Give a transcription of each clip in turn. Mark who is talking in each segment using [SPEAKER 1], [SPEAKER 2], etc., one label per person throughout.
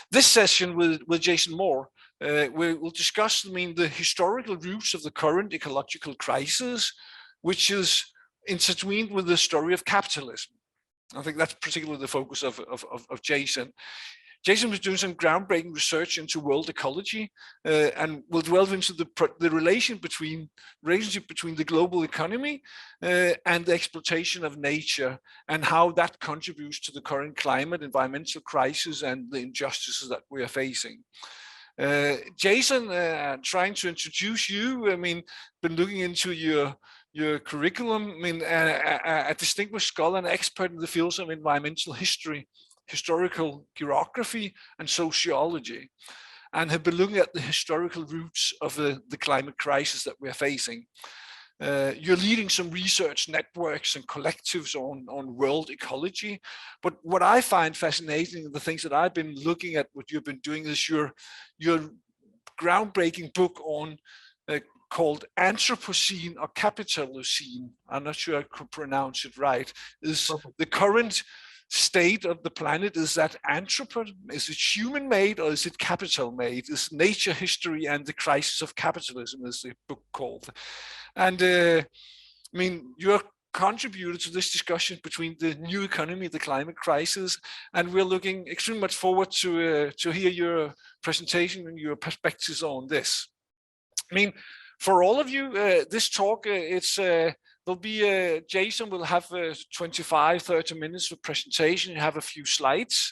[SPEAKER 1] This session with Jason Moore, we will discuss, the historical roots of the current ecological crisis, which is intertwined with the story of capitalism. I think that's particularly the focus of Jason. Jason was doing some groundbreaking research into world ecology, and will delve into the relationship between the global economy and the exploitation of nature, and how that contributes to the current climate, environmental crisis, and the injustices that we are facing. Jason, trying to introduce you, been looking into your curriculum. A distinguished scholar and expert in the fields of environmental history, historical geography, and sociology, and have been looking at the historical roots of the climate crisis that we're facing. You're leading some research networks and collectives on world ecology. But what I find fascinating, the things that I've been looking at, what you've been doing, is your groundbreaking book on called Anthropocene or Capitalocene. I'm not sure I could pronounce it right. Is the current state of the planet, is that anthropocene? Is it human made or is it capital made? Is nature history and the crisis of capitalism, is the book called. And you're contributed to this discussion between the new economy, the climate crisis, and we're looking extremely much forward to hear your presentation and your perspectives on this. For all of you, this talk, there'll be, Jason will have 25-30 minutes of presentation. You have a few slides.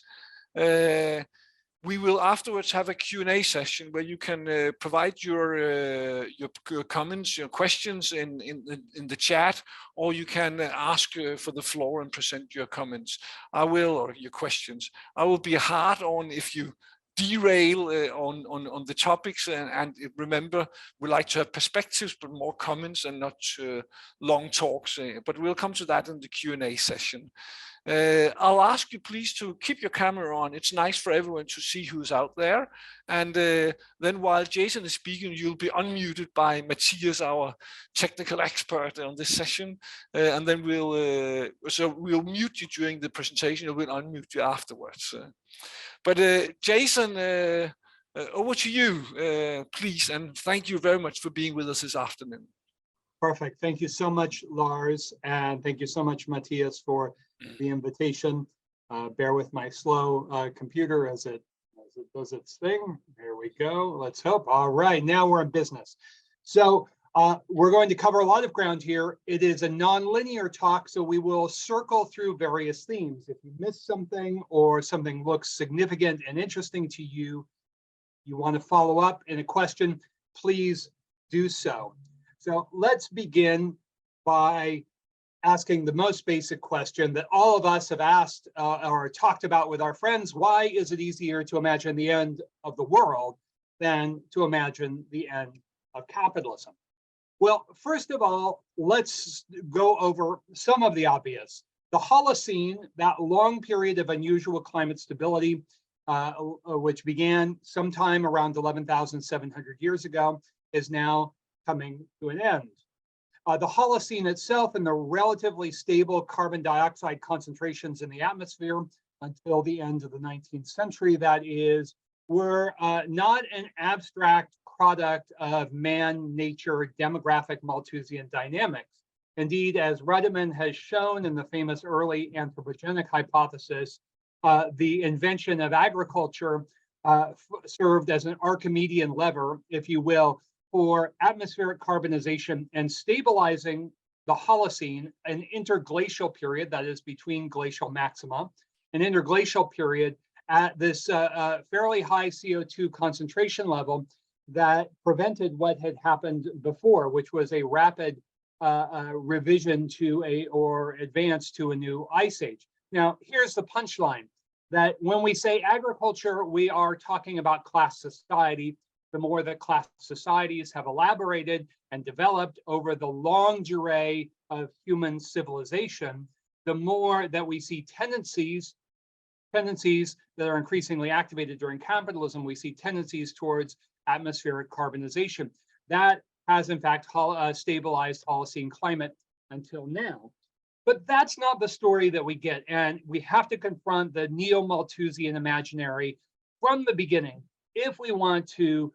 [SPEAKER 1] We will afterwards have a Q&A session where you can provide your comments, your questions in the chat, or you can ask for the floor and present your comments. Or your questions. I will be hard on if you derail on the topics, and remember, we like to have perspectives but more comments and not long talks, but we'll come to that in the Q&A session. I'll ask you please to keep your camera on. It's nice for everyone to see who's out there, and then while Jason is speaking, you'll be unmuted by Matthias, our technical expert on this session, and then we'll mute you during the presentation and we'll unmute you afterwards. But Jason, over to you, please, and thank you very much for being with us this afternoon.
[SPEAKER 2] Perfect. Thank you so much, Lars, and thank you so much, Matthias, for the invitation. Bear with my slow computer as it does its thing. There we go. Let's hope. All right, now we're in business. So we're going to cover a lot of ground here. It is a non-linear talk, so we will circle through various themes. If you miss something or something looks significant and interesting to you, you want to follow up in a question, please do so. So let's begin by asking the most basic question that all of us have asked or talked about with our friends. Why is it easier to imagine the end of the world than to imagine the end of capitalism? Well, first of all, let's go over some of the obvious. The Holocene, that long period of unusual climate stability, which began sometime around 11,700 years ago, is now coming to an end. The Holocene itself and the relatively stable carbon dioxide concentrations in the atmosphere until the end of the 19th century, that is, were not an abstract product of man-nature demographic Malthusian dynamics. Indeed, as Ruddiman has shown in the famous early anthropogenic hypothesis, the invention of agriculture served as an Archimedean lever, if you will, for atmospheric carbonization and stabilizing the Holocene, an interglacial period, that is between glacial maxima, an interglacial period at this fairly high CO2 concentration level that prevented what had happened before, which was a rapid revision to or advance to a new ice age. Now, here's the punchline, that when we say agriculture, we are talking about class society. The more that class societies have elaborated and developed over the long durée of human civilization, the more that we see tendencies that are increasingly activated during capitalism. We see tendencies towards atmospheric carbonization. That has, in fact, stabilized Holocene climate until now. But that's not the story that we get. And we have to confront the neo-Malthusian imaginary from the beginning if we want to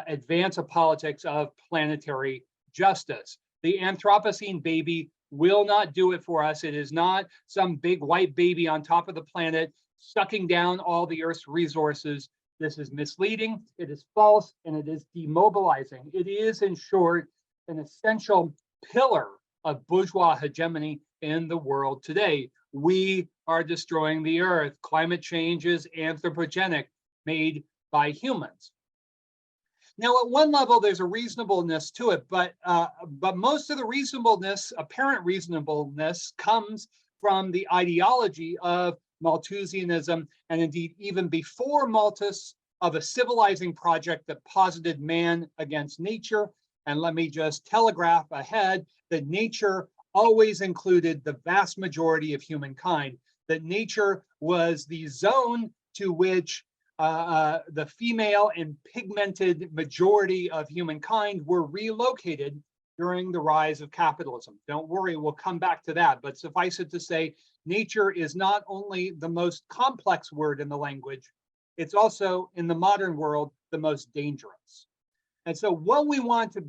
[SPEAKER 2] advance a politics of planetary justice. The Anthropocene baby will not do it for us. It is not some big white baby on top of the planet sucking down all the Earth's resources. This is misleading, it is false, and it is demobilizing. It is, in short, an essential pillar of bourgeois hegemony in the world today. We are destroying the Earth. Climate change is anthropogenic, made by humans. Now, at one level, there's a reasonableness to it, but most of the reasonableness, apparent reasonableness, comes from the ideology of Malthusianism, and indeed even before Malthus, of a civilizing project that posited man against nature. And let me just telegraph ahead that nature always included the vast majority of humankind, that nature was the zone to which the female and pigmented majority of humankind were relocated during the rise of capitalism. Don't worry, we'll come back to that, but suffice it to say, nature is not only the most complex word in the language, it's also, in the modern world, the most dangerous. And so what we want to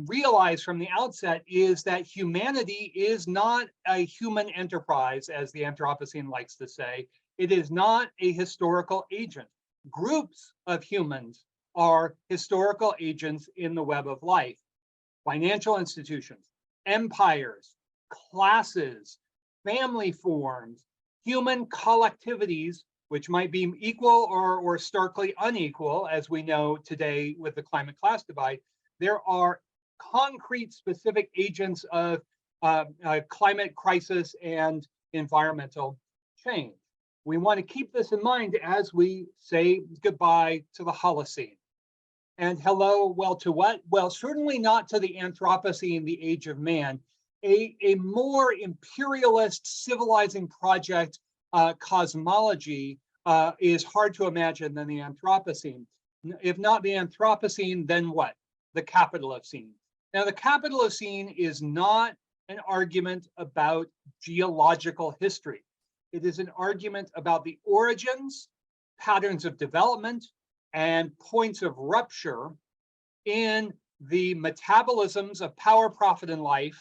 [SPEAKER 2] realize from the outset is that humanity is not a human enterprise, as the Anthropocene likes to say. It is not a historical agent. Groups of humans are historical agents in the web of life. Financial institutions, empires, classes, family forms, human collectivities, which might be equal or starkly unequal, as we know today with the climate class divide. There are concrete specific agents of climate crisis and environmental change. We want to keep this in mind as we say goodbye to the Holocene. And hello, well, to what? Well, certainly not to the Anthropocene, the age of man. A more imperialist civilizing project cosmology is hard to imagine than the Anthropocene. If not the Anthropocene, then what? The Capitalocene. Now, the Capitalocene is not an argument about geological history. It is an argument about the origins, patterns of development, and points of rupture in the metabolisms of power, profit, and life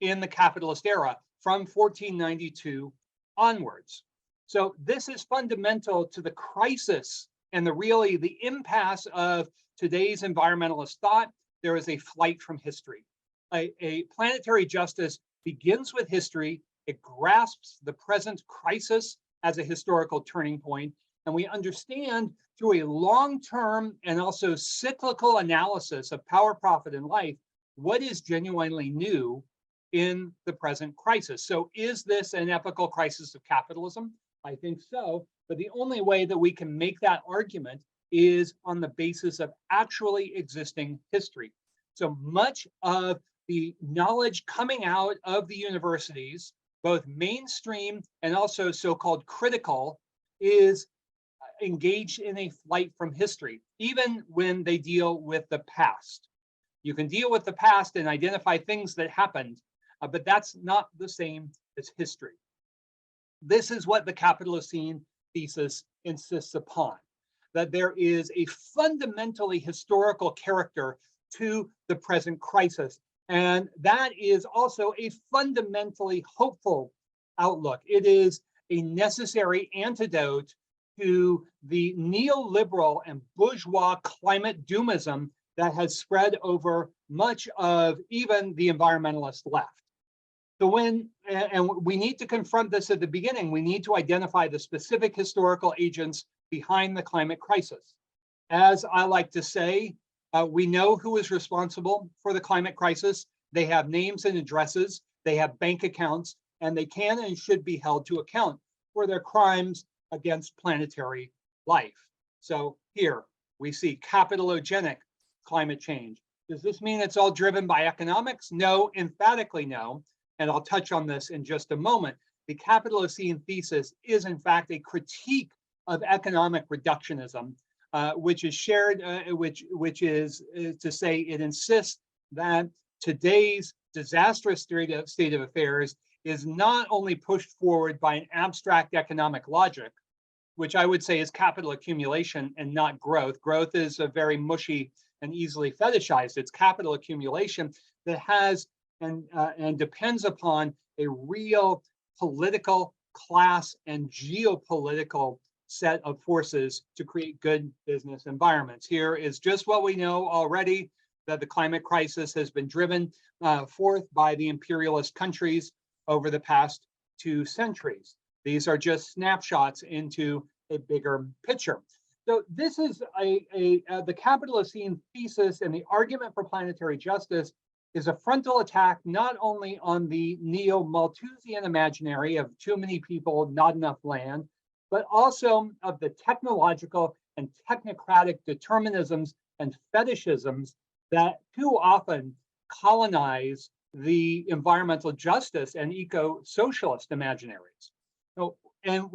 [SPEAKER 2] in the capitalist era from 1492 onwards. So this is fundamental to the crisis and the impasse of today's environmentalist thought. There is a flight from history. A planetary justice begins with history. It grasps the present crisis as a historical turning point, and we understand through a long-term and also cyclical analysis of power, profit, and life what is genuinely new in the present crisis. So is this an epochal crisis of capitalism? I think so, but the only way that we can make that argument is on the basis of actually existing history. So much of the knowledge coming out of the universities, both mainstream and also so-called critical, is engaged in a flight from history, even when they deal with the past. You can deal with the past and identify things that happened, but that's not the same as history. This is what the Capitalocene thesis insists upon, that there is a fundamentally historical character to the present crisis. And that is also a fundamentally hopeful outlook. It is a necessary antidote to the neoliberal and bourgeois climate doomism that has spread over much of even the environmentalist left. So and we need to confront this at the beginning, we need to identify the specific historical agents behind the climate crisis. As I like to say, we know who is responsible for the climate crisis. They have names and addresses, they have bank accounts, and they can and should be held to account for their crimes against planetary life. So here we see capitalogenic climate change. Does this mean it's all driven by economics? No, emphatically no. And I'll touch on this in just a moment. The Capitalocene thesis is in fact a critique of economic reductionism, which is shared, which is to say it insists that today's disastrous state of affairs is not only pushed forward by an abstract economic logic, which I would say is capital accumulation and not growth. Growth is a very mushy and easily fetishized. It's capital accumulation that has and depends upon a real political, class, and geopolitical set of forces to create good business environments. Here is just what we know already, that the climate crisis has been driven forth by the imperialist countries over the past 2 centuries. These are just snapshots into a bigger picture. So this is the Capitalocene thesis, and the argument for planetary justice is a frontal attack not only on the neo-Malthusian imaginary of too many people, not enough land, but also of the technological and technocratic determinisms and fetishisms that too often colonize the environmental justice and eco-socialist imaginaries.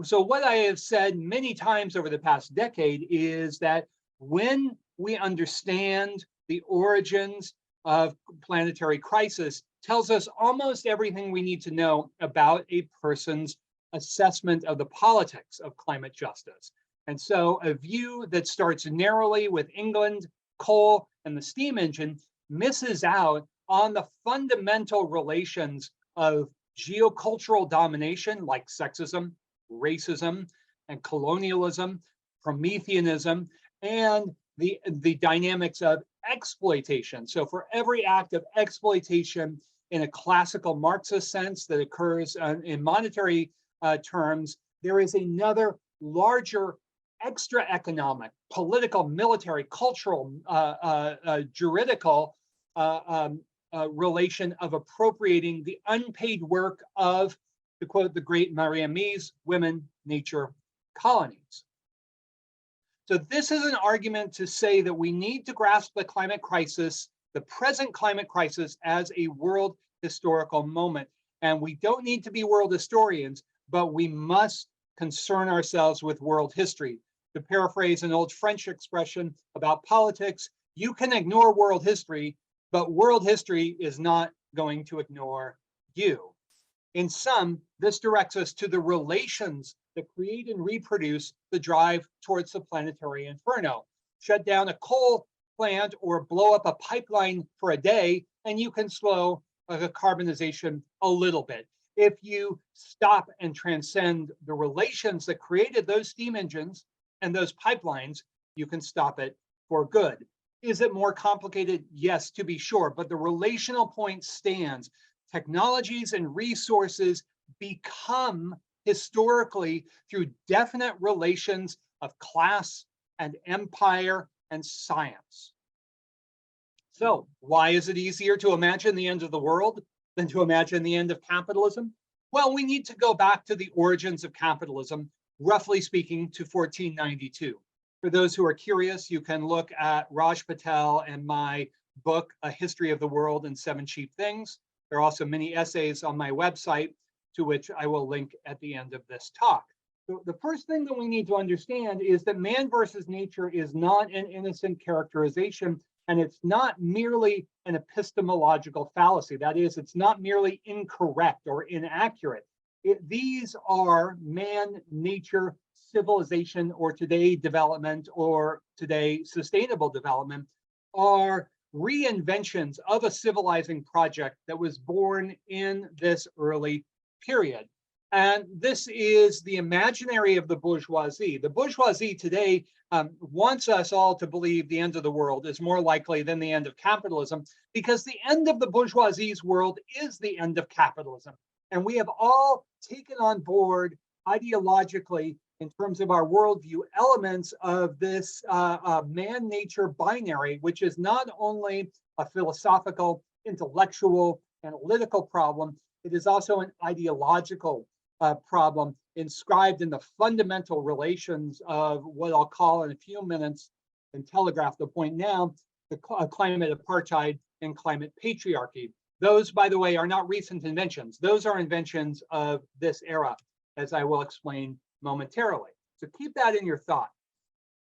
[SPEAKER 2] So what I have said many times over the past decade is that when we understand the origins of planetary crisis, tells us almost everything we need to know about a person's assessment of the politics of climate justice. And so a view that starts narrowly with England, coal, and the steam engine misses out on the fundamental relations of geocultural domination like sexism, racism, and colonialism, Prometheanism, and the dynamics of exploitation. So for every act of exploitation in a classical Marxist sense that occurs in monetary terms, there is another larger extra economic, political, military, cultural, juridical relation of appropriating the unpaid work of, to quote the great Maria Mies, women, nature, colonies. So this is an argument to say that we need to grasp the climate crisis, the present climate crisis, as a world historical moment. And we don't need to be world historians, but we must concern ourselves with world history. To paraphrase an old French expression about politics, you can ignore world history, but world history is not going to ignore you. In sum, this directs us to the relations that create and reproduce the drive towards the planetary inferno. Shut down a coal plant or blow up a pipeline for a day, and you can slow the carbonization a little bit. If you stop and transcend the relations that created those steam engines and those pipelines, you can stop it for good. Is it more complicated? Yes, to be sure, but the relational point stands. Technologies and resources become historically through definite relations of class and empire and science. So why is it easier to imagine the end of the world than to imagine the end of capitalism? Well, we need to go back to the origins of capitalism, roughly speaking, to 1492. For those who are curious, you can look at Raj Patel and my book, A History of the World in 7 Cheap Things. There are also many essays on my website, to which I will link at the end of this talk. So the first thing that we need to understand is that man versus nature is not an innocent characterization, and it's not merely an epistemological fallacy. That is, it's not merely incorrect or inaccurate. These are man, nature, civilization, or today development, or today sustainable development, are reinventions of a civilizing project that was born in this early period. And this is the imaginary of the bourgeoisie. The bourgeoisie today wants us all to believe the end of the world is more likely than the end of capitalism, because the end of the bourgeoisie's world is the end of capitalism. And we have all taken on board ideologically, in terms of our worldview, elements of this man-nature binary, which is not only a philosophical, intellectual, analytical problem, it is also an ideological problem inscribed in the fundamental relations of what I'll call in a few minutes and telegraph the point now, the climate apartheid and climate patriarchy. Those, by the way, are not recent inventions. Those are inventions of this era, as I will explain momentarily. So keep that in your thought.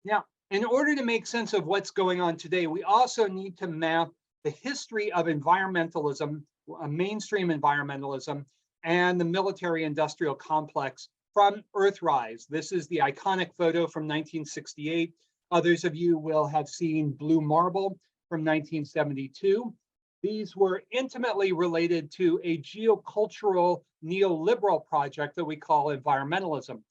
[SPEAKER 2] Now, in order to make sense of what's going on today, we also need to map the history of environmentalism, mainstream environmentalism, and the military industrial complex from Earthrise. This is the iconic photo from 1968. Others of you will have seen Blue Marble from 1972. These were intimately related to a geocultural neoliberal project that we call environmentalism.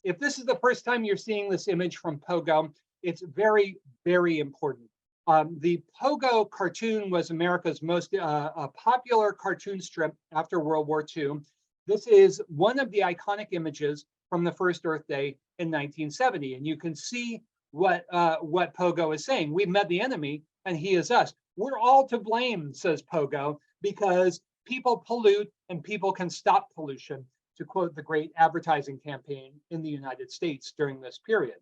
[SPEAKER 2] If this is the first time you're seeing this image from Pogo, it's very, very important. The Pogo cartoon was America's most popular cartoon strip after World War II. This is one of the iconic images from the first Earth Day in 1970. And you can see what Pogo is saying. We've met the enemy and he is us. We're all to blame, says Pogo, because people pollute and people can stop pollution, to quote the great advertising campaign in the United States during this period.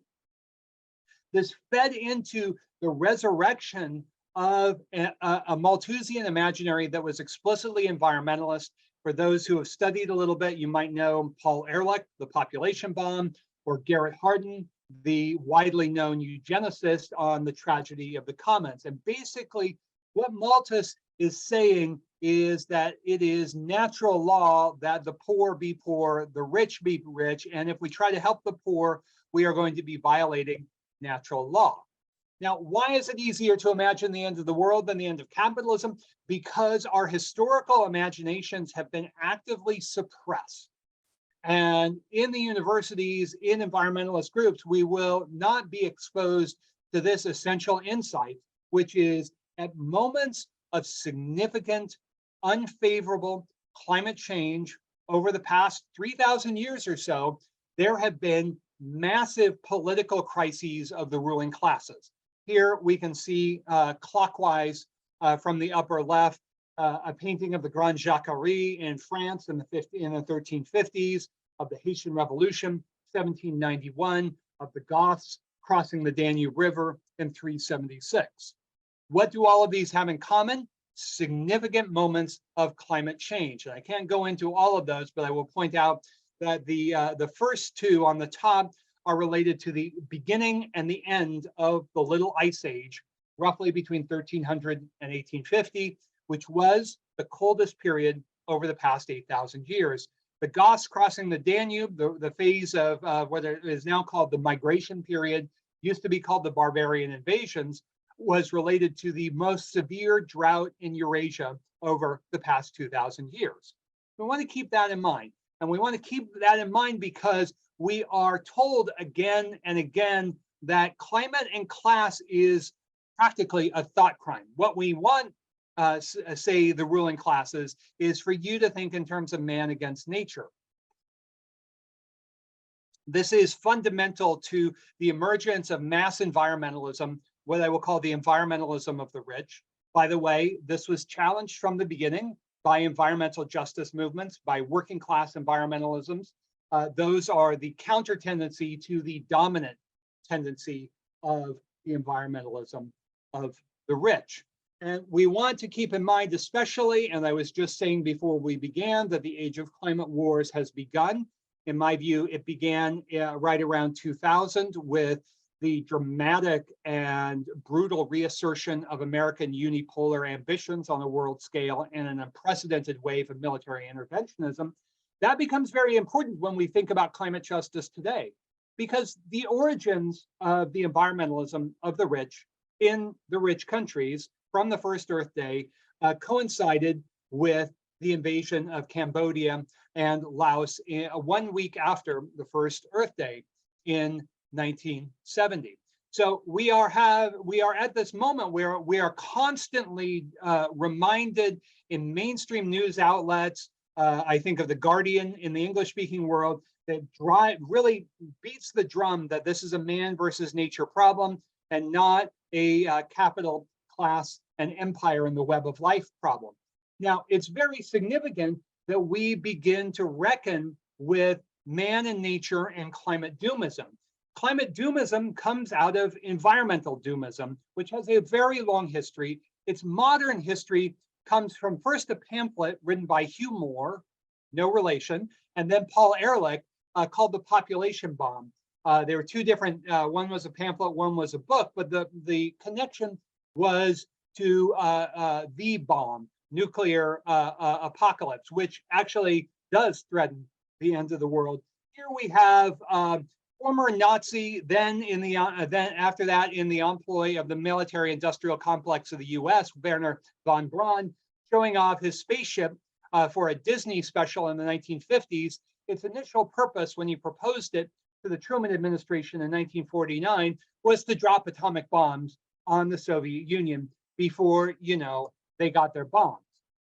[SPEAKER 2] This fed into the resurrection of a Malthusian imaginary that was explicitly environmentalist. For those who have studied a little bit, you might know Paul Ehrlich, the population bomb, or Garrett Hardin, the widely known eugenicist on the tragedy of the commons. And basically, what Malthus is saying is that it is natural law that the poor be poor, the rich be rich, and if we try to help the poor, we are going to be violating natural law. Now, why is it easier to imagine the end of the world than the end of capitalism? Because our historical imaginations have been actively suppressed. And in the universities, in environmentalist groups, we will not be exposed to this essential insight, which is at moments of significant, unfavorable climate change over the past 3,000 years or so, there have been massive political crises of the ruling classes. Here we can see clockwise from the upper left, a painting of the Grand Jacquerie in France in the 1350s, of the Haitian Revolution, 1791, of the Goths crossing the Danube River in 376. What do all of these have in common? Significant moments of climate change. And I can't go into all of those, but I will point out that the first two on the top are related to the beginning and the end of the Little Ice Age, roughly between 1300 and 1850, which was the coldest period over the past 8,000 years. The Goths crossing the Danube, the phase of what is now called the migration period, used to be called the barbarian invasions, was related to the most severe drought in Eurasia over the past 2,000 years. We want to keep that in mind. And we want to keep that in mind because we are told again and again that climate and class is practically a thought crime. What we want, say the ruling classes, is for you to think in terms of man against nature. This is fundamental to the emergence of mass environmentalism, what I will call the environmentalism of the rich. By the way, this was challenged from the beginning by environmental justice movements, by working class environmentalisms. Those are the counter tendency to the dominant tendency of the environmentalism of the rich. And we want to keep in mind, especially, and I was just saying before we began, that the age of climate wars has begun. In my view, it began right around 2000 with the dramatic and brutal reassertion of American unipolar ambitions on a world scale and an unprecedented wave of military interventionism. That becomes very important when we think about climate justice today, because the origins of the environmentalism of the rich in the rich countries from the first Earth Day coincided with the invasion of Cambodia and Laos 1 week after the first Earth Day in 1970. So we are at this moment where we are constantly reminded in mainstream news outlets. I think of The Guardian in the English-speaking world, that really beats the drum that this is a man versus nature problem and not a capital class and empire in the web of life problem. Now, it's very significant that we begin to reckon with man and nature and climate doomism. Climate doomism comes out of environmental doomism, which has a very long history. Its modern history comes from first a pamphlet written by Hugh Moore, no relation, and then Paul Ehrlich, called The Population Bomb. There were two different, one was a pamphlet, one was a book, but the connection was to the bomb, nuclear apocalypse, which actually does threaten the end of the world here we have former Nazi, then after that in the employ of the military-industrial complex of the U.S., Werner von Braun, showing off his spaceship for a Disney special in the 1950s. Its initial purpose when he proposed it to the Truman administration in 1949 was to drop atomic bombs on the Soviet Union before, they got their bombs.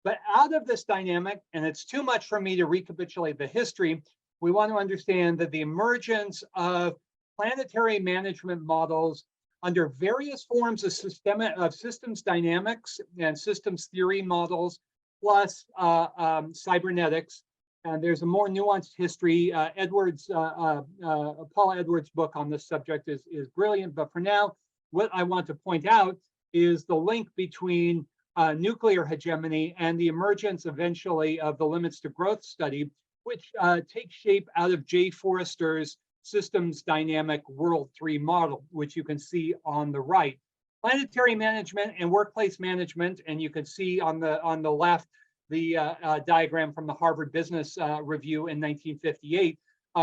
[SPEAKER 2] But out of this dynamic, and it's too much for me to recapitulate the history, we want to understand that the emergence of planetary management models under various forms of systems dynamics and systems theory models, plus cybernetics. And there's a more nuanced history. Paul Edwards' book on this subject is brilliant. But for now, what I want to point out is the link between nuclear hegemony and the emergence eventually of the limits to growth study, which takes shape out of Jay Forrester's systems dynamic world 3 model, which you can see on the right. Planetary management and workplace management, and you can see on the left the diagram from the Harvard Business Review in 1958.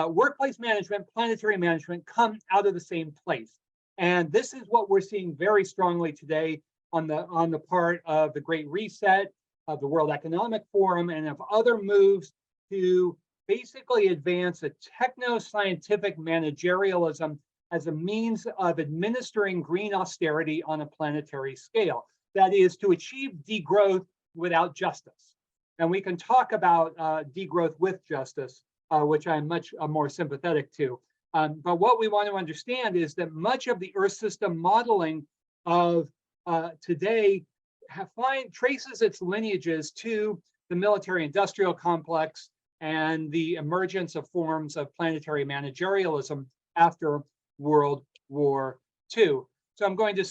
[SPEAKER 2] Workplace management, planetary management come out of the same place. And this is what we're seeing very strongly today on the part of the Great Reset, of the World Economic Forum, and of other moves to basically advance a techno-scientific managerialism as a means of administering green austerity on a planetary scale. That is to achieve degrowth without justice. And we can talk about degrowth with justice, which I'm much more sympathetic to. But what we want to understand is that much of the Earth system modeling of today traces its lineages to the military-industrial complex and the emergence of forms of planetary managerialism after World War II. So I'm going to,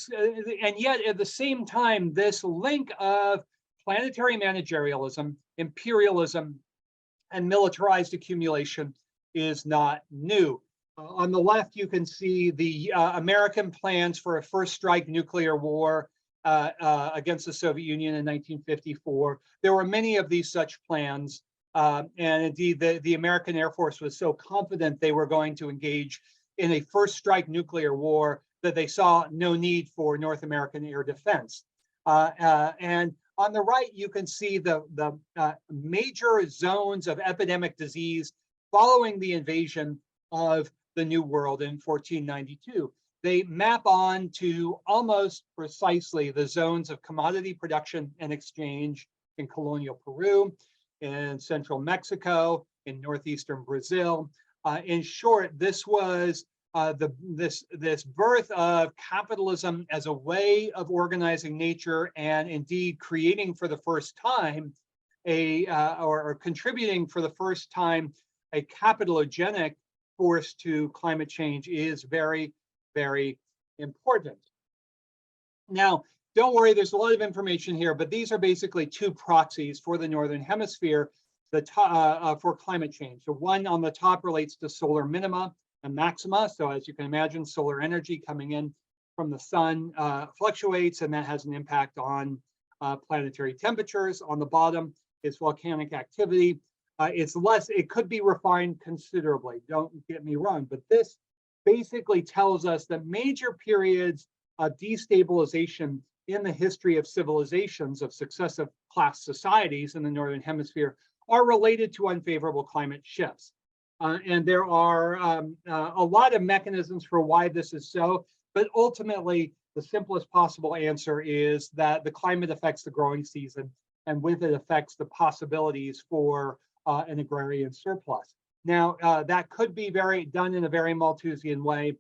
[SPEAKER 2] and yet at the same time, this link of planetary managerialism, imperialism, and militarized accumulation is not new. On the left, you can see the American plans for a first strike nuclear war against the Soviet Union in 1954. There were many of these such plans. And indeed, the American Air Force was so confident they were going to engage in a first strike nuclear war that they saw no need for North American air defense. And on the right, you can see the major zones of epidemic disease following the invasion of the New World in 1492. They map on to almost precisely the zones of commodity production and exchange in colonial Peru, in central Mexico, in northeastern Brazil. In short, this was this birth of capitalism as a way of organizing nature, and indeed creating for the first time or contributing for the first time a capitalogenic force to climate change is very, very important. Now, don't worry, there's a lot of information here, but these are basically two proxies for the Northern Hemisphere for climate change. So one on the top relates to solar minima and maxima. So as you can imagine, solar energy coming in from the sun fluctuates, and that has an impact on planetary temperatures. On the bottom is volcanic activity. It could be refined considerably, don't get me wrong, but this basically tells us that major periods of destabilization in the history of civilizations of successive class societies in the Northern Hemisphere are related to unfavorable climate shifts. And there are a lot of mechanisms for why this is so, but ultimately the simplest possible answer is that the climate affects the growing season, and with it affects the possibilities for an agrarian surplus. Now, that could be done in a very Malthusian way.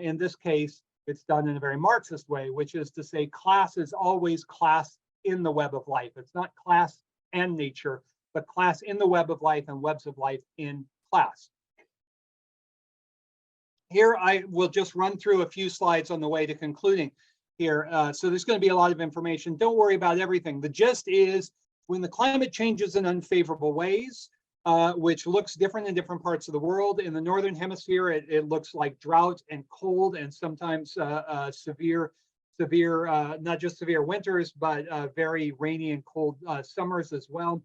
[SPEAKER 2] In this case, it's done in a very Marxist way, which is to say class is always class in the web of life. It's not class and nature, but class in the web of life and webs of life in class. Here, I will just run through a few slides on the way to concluding here. So there's going to be a lot of information. Don't worry about everything. The gist is when the climate changes in unfavorable ways, which looks different in different parts of the world. In the Northern Hemisphere, it looks like drought and cold, and sometimes severe, not just severe winters, but very rainy and cold summers as well.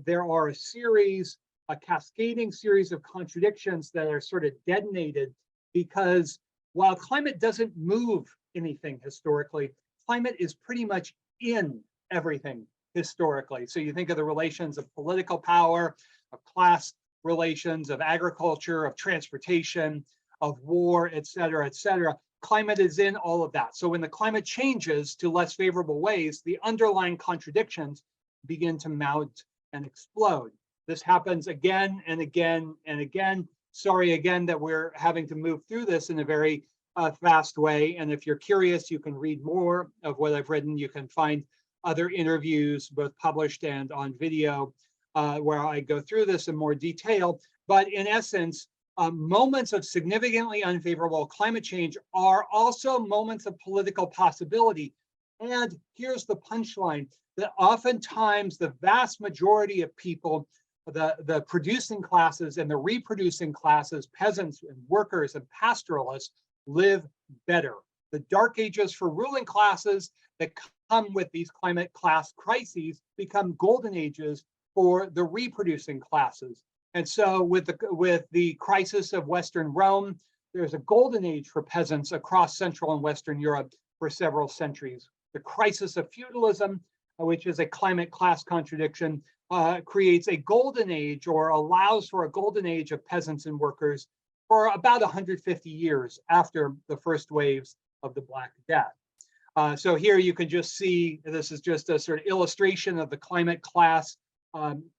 [SPEAKER 2] There are a series a cascading series of contradictions that are sort of detonated because while climate doesn't move anything historically, climate is pretty much in everything historically. So you think of the relations of political power, of class relations, of agriculture, of transportation, of war, et cetera, et cetera. Climate is in all of that. So when the climate changes to less favorable ways, the underlying contradictions begin to mount and explode. This happens again and again and again. Sorry again that we're having to move through this in a very fast way. And if you're curious, you can read more of what I've written. You can find other interviews, both published and on video, where I go through this in more detail. But in essence, moments of significantly unfavorable climate change are also moments of political possibility. And here's the punchline, that oftentimes the vast majority of people, the producing classes and the reproducing classes, peasants and workers and pastoralists, live better. The dark ages for ruling classes that come with these climate class crises become golden ages for the reproducing classes. And so with the crisis of Western Rome, there's a golden age for peasants across Central and Western Europe for several centuries. The crisis of feudalism, which is a climate class contradiction, creates a golden age or allows for a golden age of peasants and workers for about 150 years after the first waves of the Black Death. So here you can just see, this is just a sort of illustration of the climate class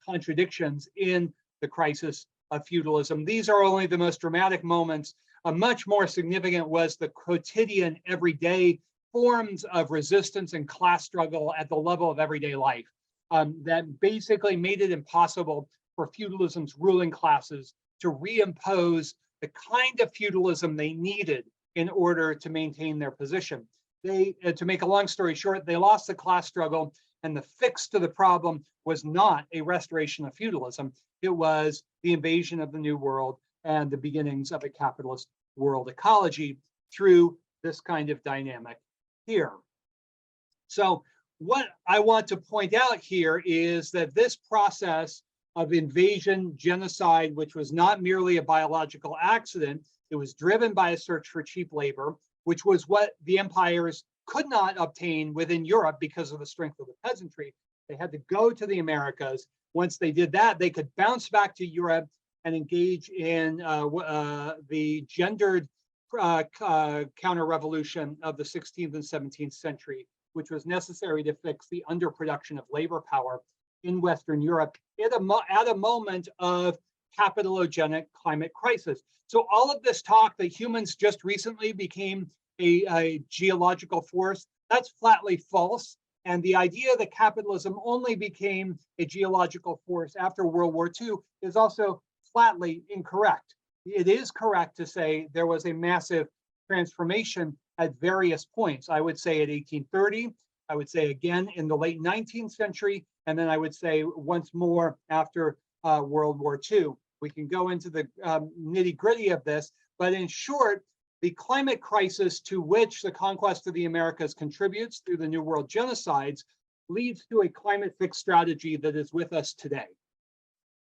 [SPEAKER 2] contradictions in the crisis of feudalism. These are only the most dramatic moments. Much more significant was the quotidian, everyday forms of resistance and class struggle at the level of everyday life that basically made it impossible for feudalism's ruling classes to reimpose the kind of feudalism they needed in order to maintain their position. To make a long story short, they lost the class struggle, and the fix to the problem was not a restoration of feudalism. It was the invasion of the New World and the beginnings of a capitalist world ecology through this kind of dynamic here. So what I want to point out here is that this process of invasion, genocide, which was not merely a biological accident, it was driven by a search for cheap labor, which was what the empires could not obtain within Europe because of the strength of the peasantry. They had to go to the Americas. Once they did that, they could bounce back to Europe and engage in the gendered counter-revolution of the 16th and 17th century, which was necessary to fix the underproduction of labor power in Western Europe at a moment of capitalogenic climate crisis. So all of this talk that humans just recently became a geological force, that's flatly false. And the idea that capitalism only became a geological force after World War II is also flatly incorrect. It is correct to say there was a massive transformation at various points. I would say at 1830, I would say again in the late 19th century, and then I would say once more after World War II. We can go into the nitty gritty of this, but in short, the climate crisis to which the conquest of the Americas contributes through the New World genocides leads to a climate fix strategy that is with us today.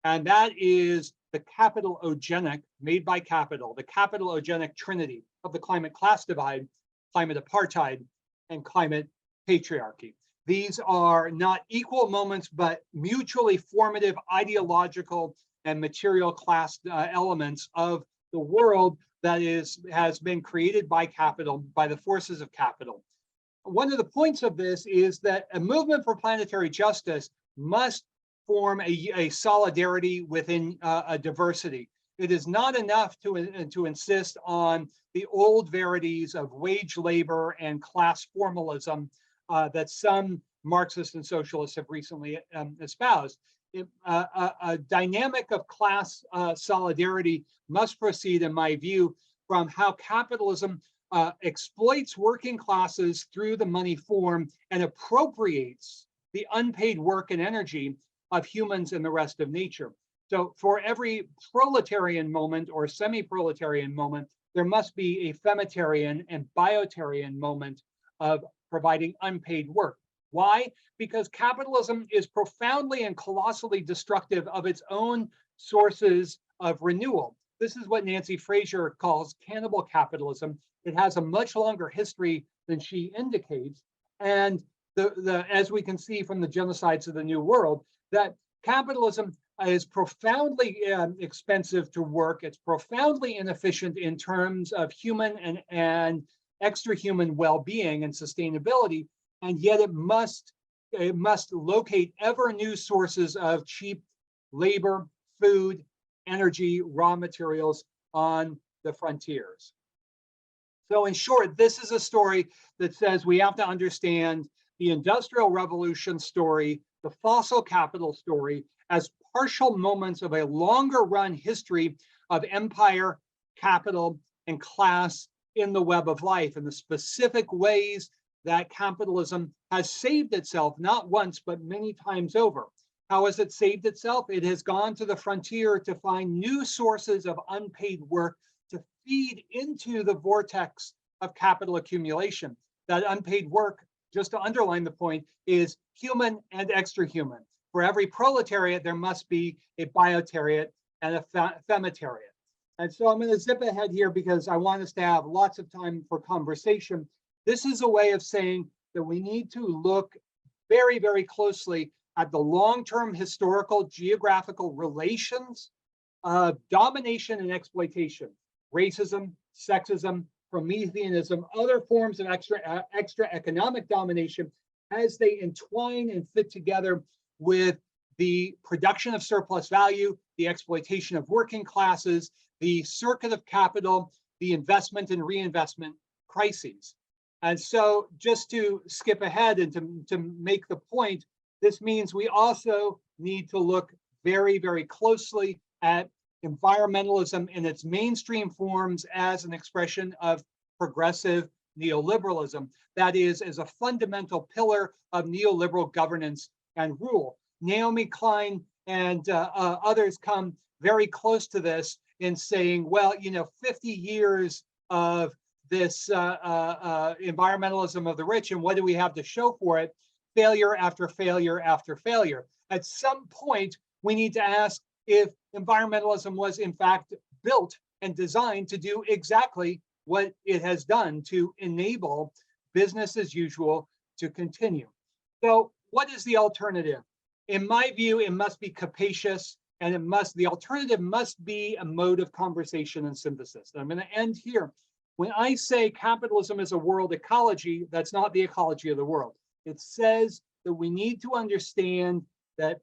[SPEAKER 2] And that is the capital-ogenic, made by capital, the capital-ogenic trinity of the climate class divide, climate apartheid, and climate patriarchy. These are not equal moments, but mutually formative ideological and material class elements of the world that has been created by capital, by the forces of capital. One of the points of this is that a movement for planetary justice must form a solidarity within a diversity. It is not enough to insist on the old verities of wage labor and class formalism that some Marxists and socialists have recently espoused. A dynamic of class solidarity must proceed, in my view, from how capitalism exploits working classes through the money form and appropriates the unpaid work and energy of humans and the rest of nature. So for every proletarian moment or semi-proletarian moment, there must be a femitarian and biotarian moment of providing unpaid work. Why? Because capitalism is profoundly and colossally destructive of its own sources of renewal. This is what Nancy Fraser calls cannibal capitalism. It has a much longer history than she indicates. And as we can see from the genocides of the New World, that capitalism is profoundly expensive to work. It's profoundly inefficient in terms of human and extra-human well-being and sustainability, and yet it must locate ever new sources of cheap labor, food, energy, raw materials on the frontiers. So in short, this is a story that says we have to understand the Industrial Revolution story, the fossil capital story, as partial moments of a longer run history of empire, capital, and class in the web of life, and the specific ways that capitalism has saved itself, not once, but many times over. How has it saved itself? It has gone to the frontier to find new sources of unpaid work to feed into the vortex of capital accumulation. That unpaid work, just to underline the point, is human and extra-human. For every proletariat, there must be a biotariat and a femitariat. And so I'm going to zip ahead here because I want us to have lots of time for conversation. This is a way of saying that we need to look very, very closely at the long-term historical geographical relations of domination and exploitation, racism, sexism, Prometheanism, other forms of extra economic domination as they entwine and fit together with the production of surplus value, the exploitation of working classes, the circuit of capital, the investment and reinvestment crises. And so just to skip ahead and to make the point, this means we also need to look very, very closely at environmentalism in its mainstream forms as an expression of progressive neoliberalism. That is, as a fundamental pillar of neoliberal governance and rule. Naomi Klein and others come very close to this in saying, well, 50 years of this environmentalism of the rich, and what do we have to show for it? Failure after failure after failure. At some point, we need to ask if environmentalism was in fact built and designed to do exactly what it has done to enable business as usual to continue. So what is the alternative? In my view, it must be capacious, and the alternative must be a mode of conversation and synthesis. And I'm going to end here. When I say capitalism is a world ecology, that's not the ecology of the world. It says that we need to understand that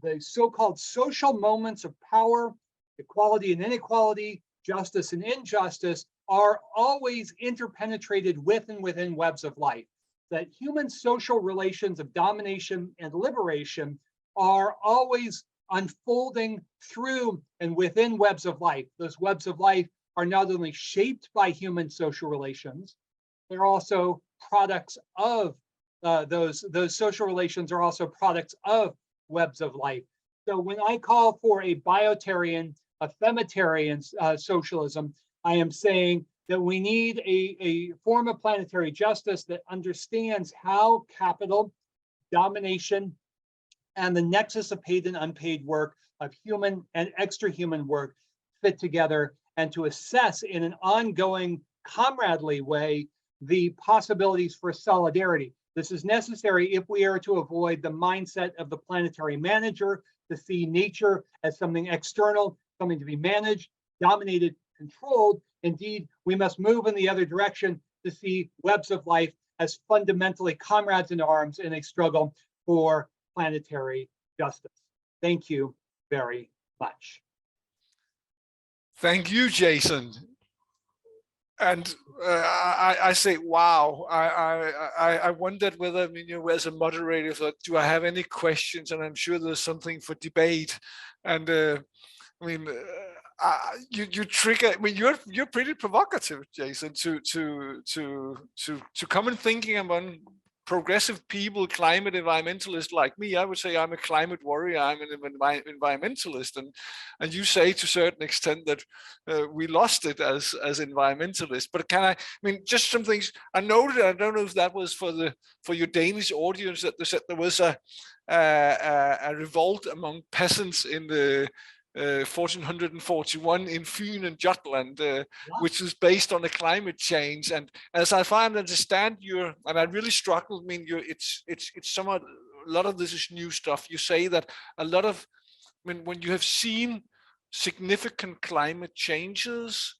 [SPEAKER 2] the so-called social moments of power, equality and inequality, justice and injustice are always interpenetrated with and within webs of life. That human social relations of domination and liberation are always unfolding through and within webs of life. Those webs of life are not only shaped by human social relations, they're also products of those social relations are also products of webs of life. So when I call for a biotarian, a femitarian socialism, I am saying that we need a form of planetary justice that understands how capital, domination, and the nexus of paid and unpaid work, of human and extra-human work fit together, and to assess in an ongoing comradely way the possibilities for solidarity. This is necessary if we are to avoid the mindset of the planetary manager, to see nature as something external, something to be managed, dominated, controlled. Indeed, we must move in the other direction to see webs of life as fundamentally comrades in arms in a struggle for planetary justice. Thank you very much.
[SPEAKER 1] Thank you, Jason. And I say, wow. I wondered whether, as a moderator, thought, do I have any questions? And I'm sure there's something for debate. And you trigger. You're pretty provocative, Jason, to come and thinking among progressive people, climate environmentalists like me. I would say I'm a climate warrior. I'm an environmentalist, and you say to a certain extent that we lost it as environmentalists. But just some things I noted. I don't know if that was for your Danish audience, that they said there was a revolt among peasants in the 1441 in Fyn and Jutland, which is based on the climate change. And as I understand and I really struggled. I mean, it's somewhat, a lot of this is new stuff. You say that a lot of, when you have seen significant climate changes,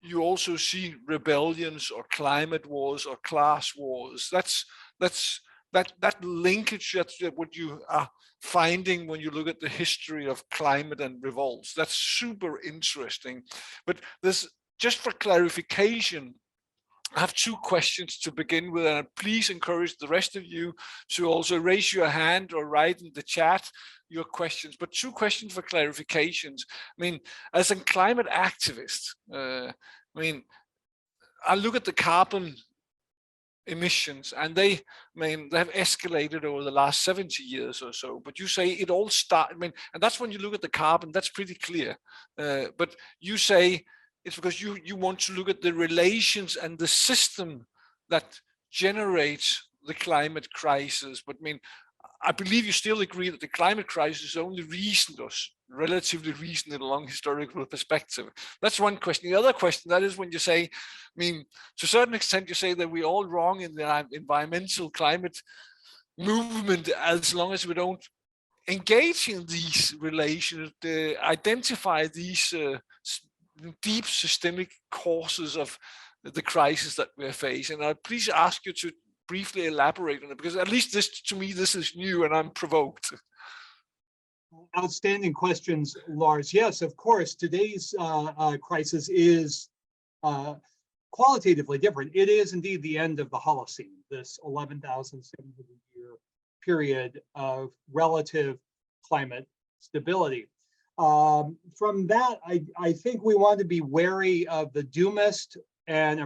[SPEAKER 1] you also see rebellions or climate wars or class wars. That linkage, that's what you are finding when you look at the history of climate and revolts. That's super interesting. But this, just for clarification, I have two questions to begin with, and please encourage the rest of you to also raise your hand or write in the chat your questions. But two questions for clarifications. I mean, as a climate activist, I mean, I look at the carbon emissions, and they have escalated over the last 70 years or so. But you say it all started, and that's when you look at the carbon, that's pretty clear. But you say it's because you want to look at the relations and the system that generates the climate crisis. But I believe you still agree that the climate crisis is only recent, or relatively recent in a long historical perspective. That's one question. The other question, that is when you say, to a certain extent, you say that we're all wrong in the environmental climate movement as long as we don't engage in these relations, identify these deep systemic causes of the crisis that we're facing. I'll please ask you to briefly elaborate on it, because at least this, to me, this is new and I'm provoked.
[SPEAKER 2] Outstanding questions, Lars. Yes, of course, today's crisis is qualitatively different. It is indeed the end of the Holocene, this 11,700-year period of relative climate stability. From that, I think we want to be wary of the doomist and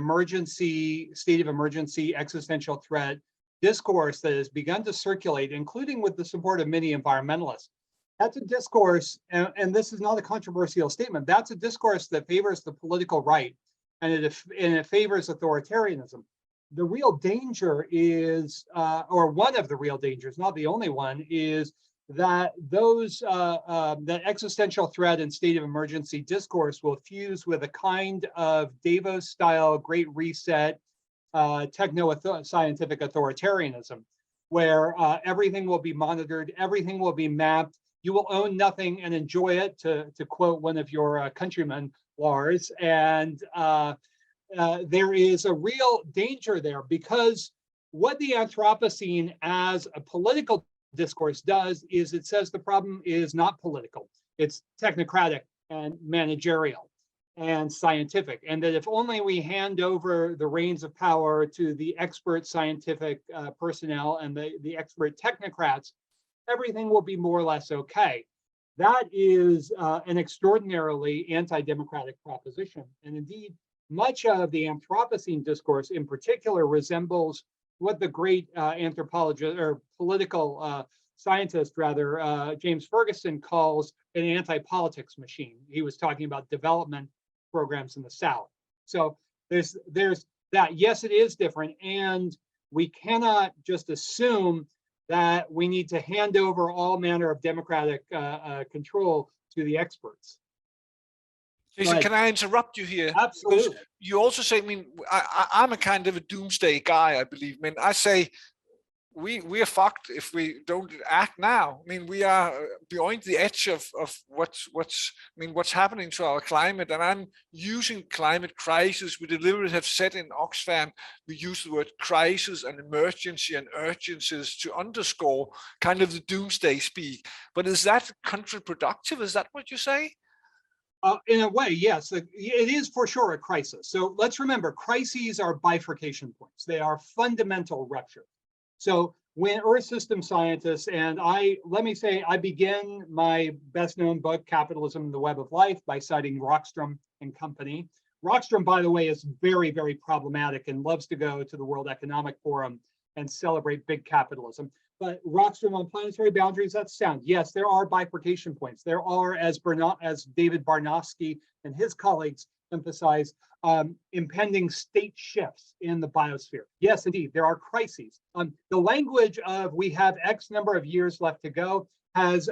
[SPEAKER 2] state of emergency, existential threat discourse that has begun to circulate, including with the support of many environmentalists. That's a discourse, and this is not a controversial statement, that's a discourse that favors the political right, and it favors authoritarianism. The real danger is, or one of the real dangers, not the only one, is that that existential threat and state of emergency discourse will fuse with a kind of Davos-style Great Reset techno-scientific authoritarianism, where everything will be monitored, everything will be mapped, you will own nothing and enjoy it, to quote one of your countrymen, Lars. And there is a real danger there, because what the Anthropocene as a political discourse does is it says the problem is not political, it's technocratic and managerial and scientific, and that if only we hand over the reins of power to the expert scientific personnel and the expert technocrats, everything will be more or less okay. That is an extraordinarily anti-democratic proposition. And indeed, much of the Anthropocene discourse in particular resembles what the great anthropologist or political scientist, rather, James Ferguson calls an anti-politics machine. He was talking about development programs in the South. So there's that. Yes, it is different, and we cannot just assume that we need to hand over all manner of democratic control to the experts.
[SPEAKER 1] Jason, can I interrupt you here?
[SPEAKER 2] Absolutely.
[SPEAKER 1] Because you also say, I'm a kind of a doomsday guy, I believe. I say we are fucked if we don't act now. We are beyond the edge of what's happening to our climate, and I'm using climate crisis. We deliberately have said in Oxfam, we use the word crisis and emergency and urgencies to underscore kind of the doomsday speak. But is that counterproductive? Is that what you say?
[SPEAKER 2] In a way, yes, it is for sure a crisis. So let's remember, crises are bifurcation points. They are fundamental rupture. So when Earth system scientists, and let me say, I begin my best known book, Capitalism and the Web of Life, by citing Rockstrom and company. Rockstrom, by the way, is very, very problematic and loves to go to the World Economic Forum and celebrate big capitalism. But Rockstrom on planetary boundaries, that's sound. Yes, there are bifurcation points. There are, as David Barnowski and his colleagues emphasize, impending state shifts in the biosphere. Yes, indeed, there are crises. The language of we have X number of years left to go has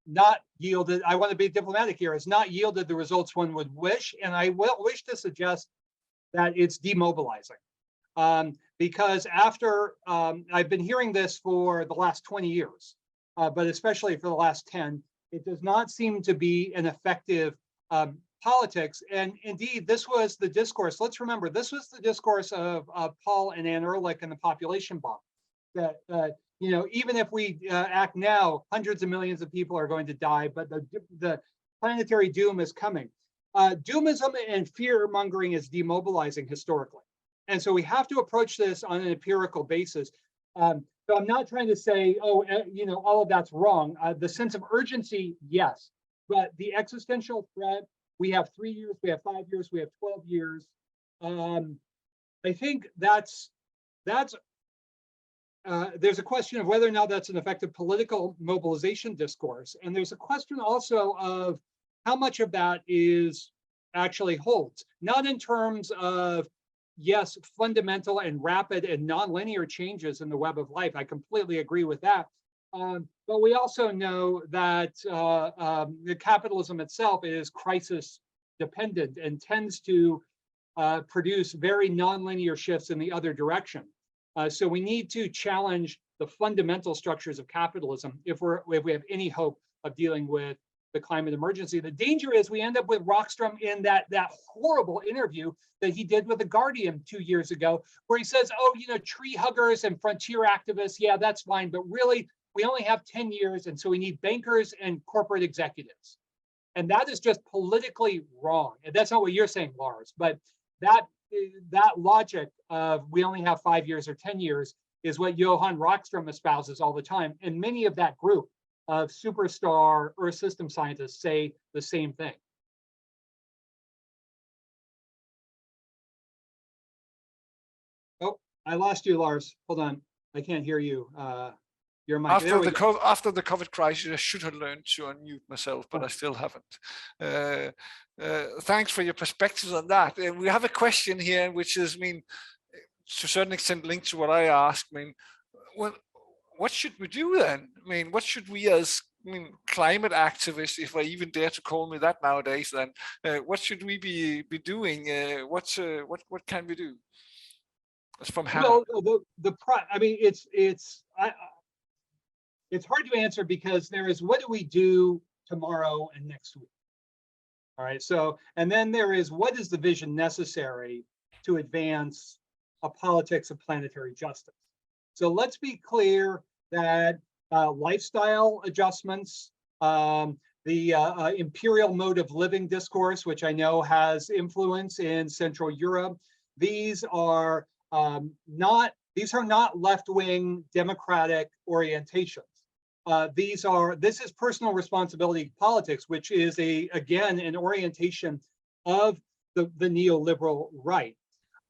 [SPEAKER 2] not yielded, I want to be diplomatic here, has not yielded the results one would wish. And I will wish to suggest that it's demobilizing. Because after, I've been hearing this for the last 20 years, but especially for the last 10, it does not seem to be an effective politics. And indeed, this was the discourse. Let's remember, this was the discourse of Paul and Anne Ehrlich and the population bomb. That, you know, even if we act now, hundreds of millions of people are going to die, but the planetary doom is coming. Doomism and fear mongering is demobilizing historically. And so we have to approach this on an empirical basis. So I'm not trying to say, oh, you know, all of that's wrong. The sense of urgency, yes, but the existential threat, we have 3 years, we have 5 years, we have 12 years. I think there's a question of whether or not that's an effective political mobilization discourse. And there's a question also of how much of that is actually holds, not in terms of, yes, fundamental and rapid and nonlinear changes in the web of life. I completely agree with that. But we also know that the capitalism itself is crisis dependent and tends to produce very nonlinear shifts in the other direction. So we need to challenge the fundamental structures of capitalism if we have any hope of dealing with the climate emergency. The danger is we end up with Rockstrom in that horrible interview that he did with The Guardian 2 years ago, where he says, oh, you know, tree huggers and frontier activists, yeah, that's fine, but really we only have 10 years, and so we need bankers and corporate executives. And that is just politically wrong. And that's not what you're saying, Lars, but that logic of we only have 5 years or 10 years is what Johan Rockstrom espouses all the time. And many of that group of superstar Earth system scientists say the same thing. Oh, I lost you, Lars. Hold on. I can't hear you. Your mic.
[SPEAKER 1] After the COVID crisis, I should have learned to unmute myself, but I still haven't. Thanks for your perspectives on that. We have a question here, which is, I mean, to a certain extent linked to what I asked. I mean, what should we do then? I mean, what should we as climate activists, if I even dare to call me that nowadays, then what should we be doing? What can we do? That's from Hannah.
[SPEAKER 2] Well, I mean, it's hard to answer because there is what do we do tomorrow and next week? All right, so, and then there is what is the vision necessary to advance a politics of planetary justice? So let's be clear that lifestyle adjustments, the imperial mode of living discourse, which I know has influence in Central Europe, these are not left-wing democratic orientations. This is personal responsibility politics, which is again an orientation of the neoliberal right.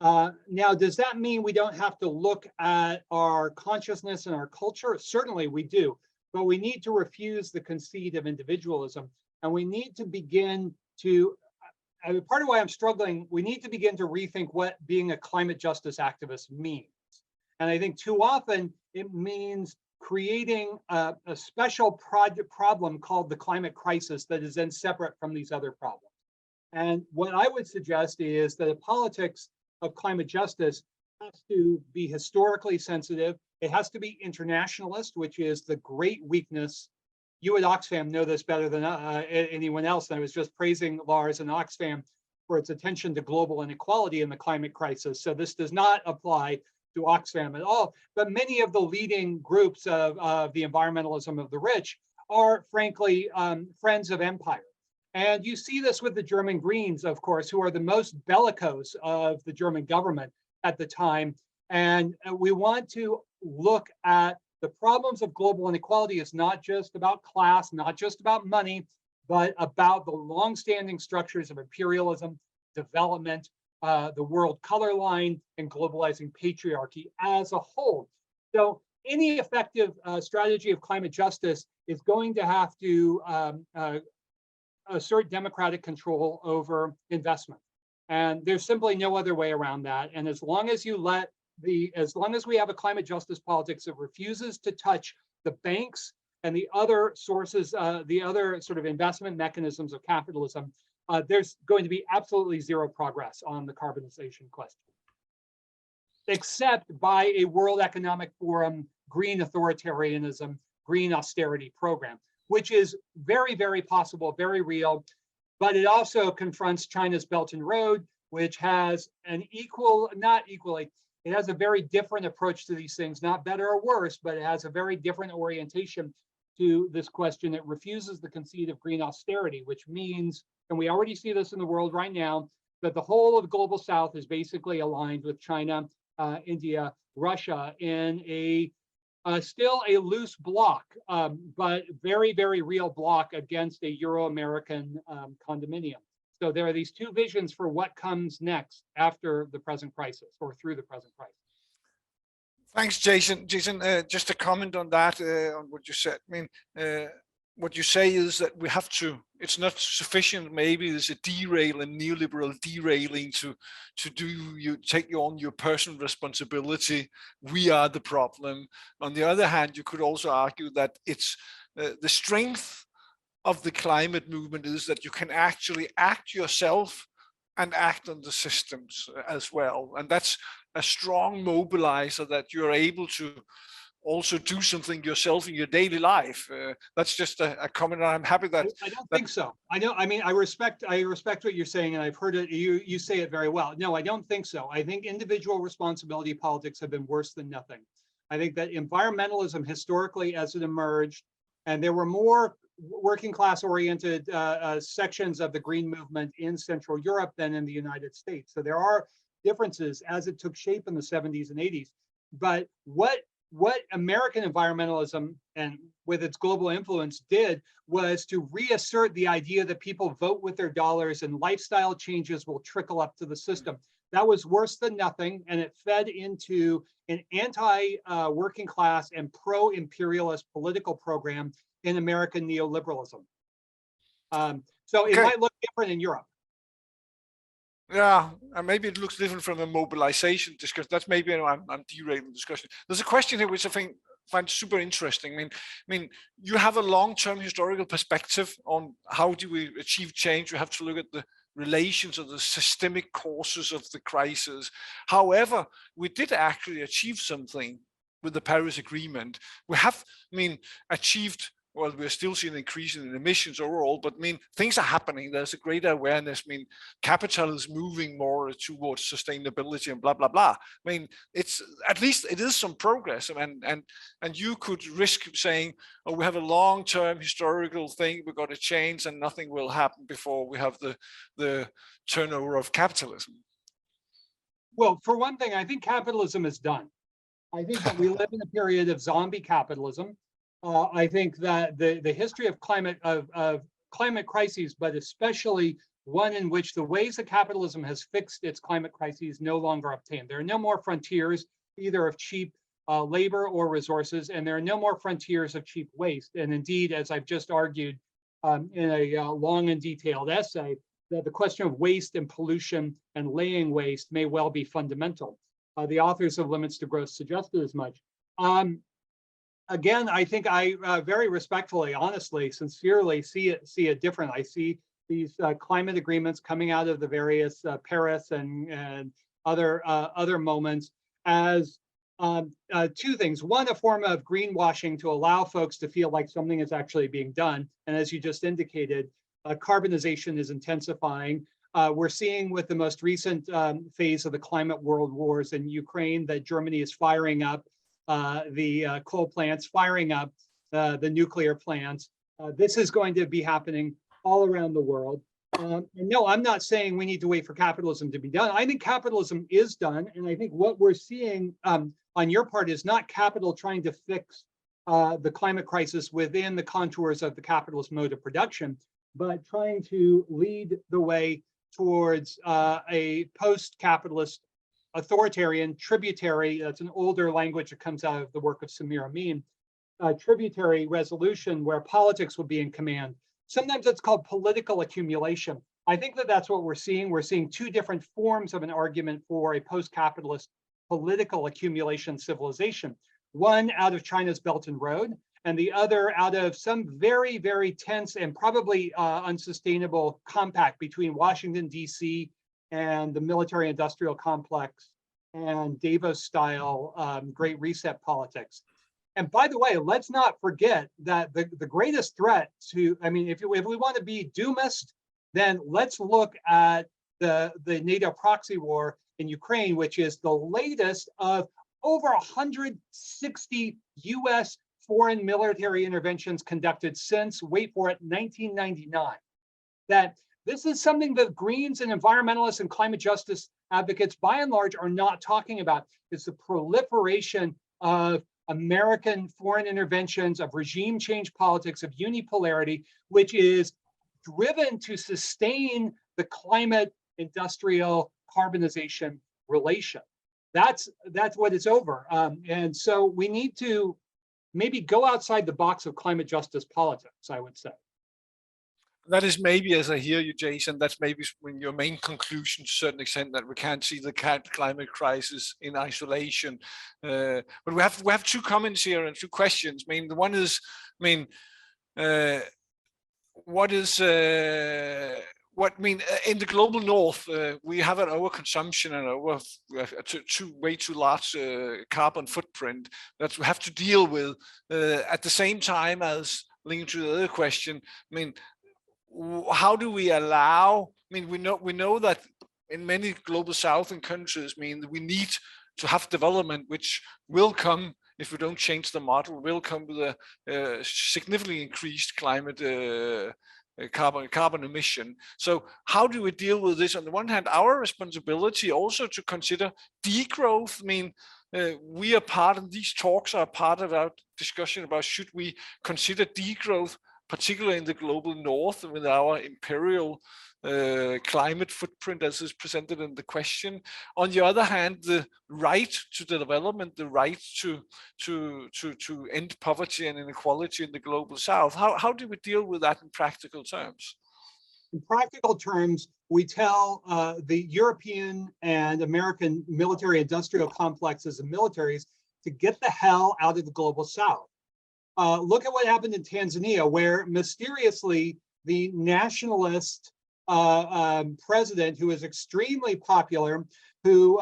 [SPEAKER 2] Now, does that mean we don't have to look at our consciousness and our culture? Certainly we do, but we need to refuse the conceit of individualism, and we need to begin to, part of why I'm struggling, we need to begin to rethink what being a climate justice activist means. And I think too often it means creating a special problem called the climate crisis that is then separate from these other problems. And what I would suggest is that a politics of climate justice has to be historically sensitive. It has to be internationalist, which is the great weakness. You at Oxfam know this better than anyone else. And I was just praising Lars and Oxfam for its attention to global inequality in the climate crisis. So this does not apply to Oxfam at all. But many of the leading groups of the environmentalism of the rich are, frankly, friends of empire. And you see this with the German Greens, of course, who are the most bellicose of the German government at the time. And we want to look at the problems of global inequality is not just about class, not just about money, but about the longstanding structures of imperialism, development, the world color line, and globalizing patriarchy as a whole. So any effective strategy of climate justice is going to have to assert democratic control over investment. And there's simply no other way around that. And as long as as long as we have a climate justice politics that refuses to touch the banks, and the other sources, the other sort of investment mechanisms of capitalism, there's going to be absolutely zero progress on the carbonization question, except by a World Economic Forum green authoritarianism, green austerity program, which is very, very possible, very real. But it also confronts China's Belt and Road, which has an not equally, it has a very different approach to these things, not better or worse, but it has a very different orientation to this question. It refuses the conceit of green austerity, which means, and we already see this in the world right now, that the whole of the global South is basically aligned with China, India, Russia in a still a loose block, but very, very real block against a Euro-American condominium. So there are these two visions for what comes next after the present crisis or through the present crisis.
[SPEAKER 1] Thanks, Jason. Jason, just a comment on that, on what you said. I mean, what you say is that we have to, it's not sufficient, maybe there's a neoliberal derailing to take on your personal responsibility. We are the problem. On the other hand, you could also argue that it's the strength of the climate movement is that you can actually act yourself and act on the systems as well. And that's a strong mobilizer, that you're able to also do something yourself in your daily life. That's just a comment. I'm happy that
[SPEAKER 2] I don't think so. I know. I mean, I respect what you're saying, and I've heard it. You say it very well. No, I don't think so. I think individual responsibility politics have been worse than nothing. I think that environmentalism historically, as it emerged, and there were more working class oriented sections of the green movement in Central Europe than in the United States. So there are differences as it took shape in the 70s and 80s. But what American environmentalism and with its global influence did was to reassert the idea that people vote with their dollars and lifestyle changes will trickle up to the system. That was worse than nothing, and it fed into an anti-working class and pro-imperialist political program in American neoliberalism. So it might look different in Europe.
[SPEAKER 1] Yeah, and maybe it looks different from a mobilization discussion. That's maybe, you know, I'm derailing the discussion. There's a question here which I find super interesting. I mean, you have a long-term historical perspective on how do we achieve change. You have to look at the relations of the systemic causes of the crisis. However, we did actually achieve something with the Paris Agreement. We have, achieved. Well, we're still seeing an increase in emissions overall, but things are happening. There's a greater awareness. Capital is moving more towards sustainability and blah, blah, blah. It's, at least it is some progress. And you could risk saying, oh, we have a long-term historical thing, we've got to change and nothing will happen before we have the turnover of capitalism.
[SPEAKER 2] Well, for one thing, I think capitalism is done. I think that we live in a period of zombie capitalism. I think that the history of climate crises, but especially one in which the ways that capitalism has fixed its climate crises no longer obtain. There are no more frontiers either of cheap labor or resources, and there are no more frontiers of cheap waste. And indeed, as I've just argued in a long and detailed essay, that the question of waste and pollution and laying waste may well be fundamental. The authors of Limits to Growth suggested as much. Again, I think I very respectfully, honestly, sincerely see it different. I see these climate agreements coming out of the various Paris and other moments as two things. One, a form of greenwashing to allow folks to feel like something is actually being done. And as you just indicated, carbonization is intensifying. We're seeing with the most recent phase of the climate world wars in Ukraine that Germany is firing up the coal plants, firing up the nuclear plants. This is going to be happening all around the world. And no, I'm not saying we need to wait for capitalism to be done. I think capitalism is done. And I think what we're seeing on your part is not capital trying to fix the climate crisis within the contours of the capitalist mode of production, but trying to lead the way towards a post-capitalist authoritarian, tributary, that's an older language that comes out of the work of Samir Amin, tributary resolution where politics will be in command. Sometimes it's called political accumulation. I think that that's what we're seeing. We're seeing two different forms of an argument for a post-capitalist political accumulation civilization. One out of China's Belt and Road, and the other out of some very, very tense and probably unsustainable compact between Washington, D.C. and the military industrial complex and Davos-style Great Reset politics. And by the way, let's not forget that the greatest threat to, I mean, if we want to be doomist, then let's look at the NATO proxy war in Ukraine, which is the latest of over 160 US foreign military interventions conducted since, wait for it, 1999. That this is something that Greens and environmentalists and climate justice advocates, by and large, are not talking about. It's the proliferation of American foreign interventions, of regime change politics, of unipolarity, which is driven to sustain the climate industrial carbonization relation. That's what it's over. And so we need to maybe go outside the box of climate justice politics, I would say.
[SPEAKER 1] That is maybe, as I hear you, Jason, that's maybe your main conclusion to a certain extent, that we can't see the climate crisis in isolation. But we have two comments here and two questions. I mean, the one is, I mean, in the global north, we have an overconsumption and way too large carbon footprint that we have to deal with. At the same time, as linked to the other question, I mean, how do we allow? I mean, we know that in many global southern countries, I mean, we need to have development which will come, if we don't change the model, will come with a significantly increased climate carbon emission. So how do we deal with this? On the one hand, our responsibility also to consider degrowth. I mean, we are part of these talks, are part of our discussion about should we consider degrowth, particularly in the global north with our imperial climate footprint as is presented in the question. On the other hand, the right to development, the right to end poverty and inequality in the global south. How do we deal with that in practical terms?
[SPEAKER 2] In practical terms, we tell the European and American military industrial complexes and militaries to get the hell out of the global south. Look at what happened in Tanzania, where mysteriously the nationalist president, who is extremely popular, who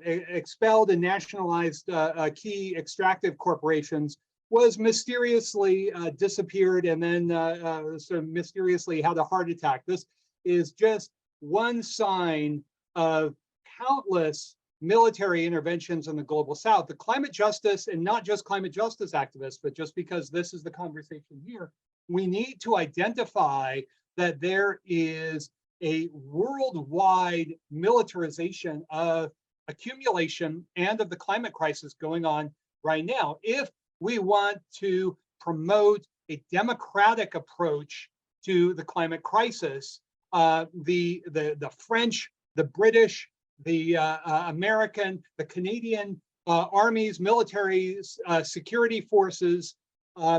[SPEAKER 2] expelled and nationalized key extractive corporations, was mysteriously disappeared and then sort of mysteriously had a heart attack. This is just one sign of countless military interventions in the global south. The climate justice, and not just climate justice activists, but just because this is the conversation here, we need to identify that there is a worldwide militarization of accumulation and of the climate crisis going on right now. If we want to promote a democratic approach to the climate crisis, the French, the British, the American, the Canadian armies, militaries, security forces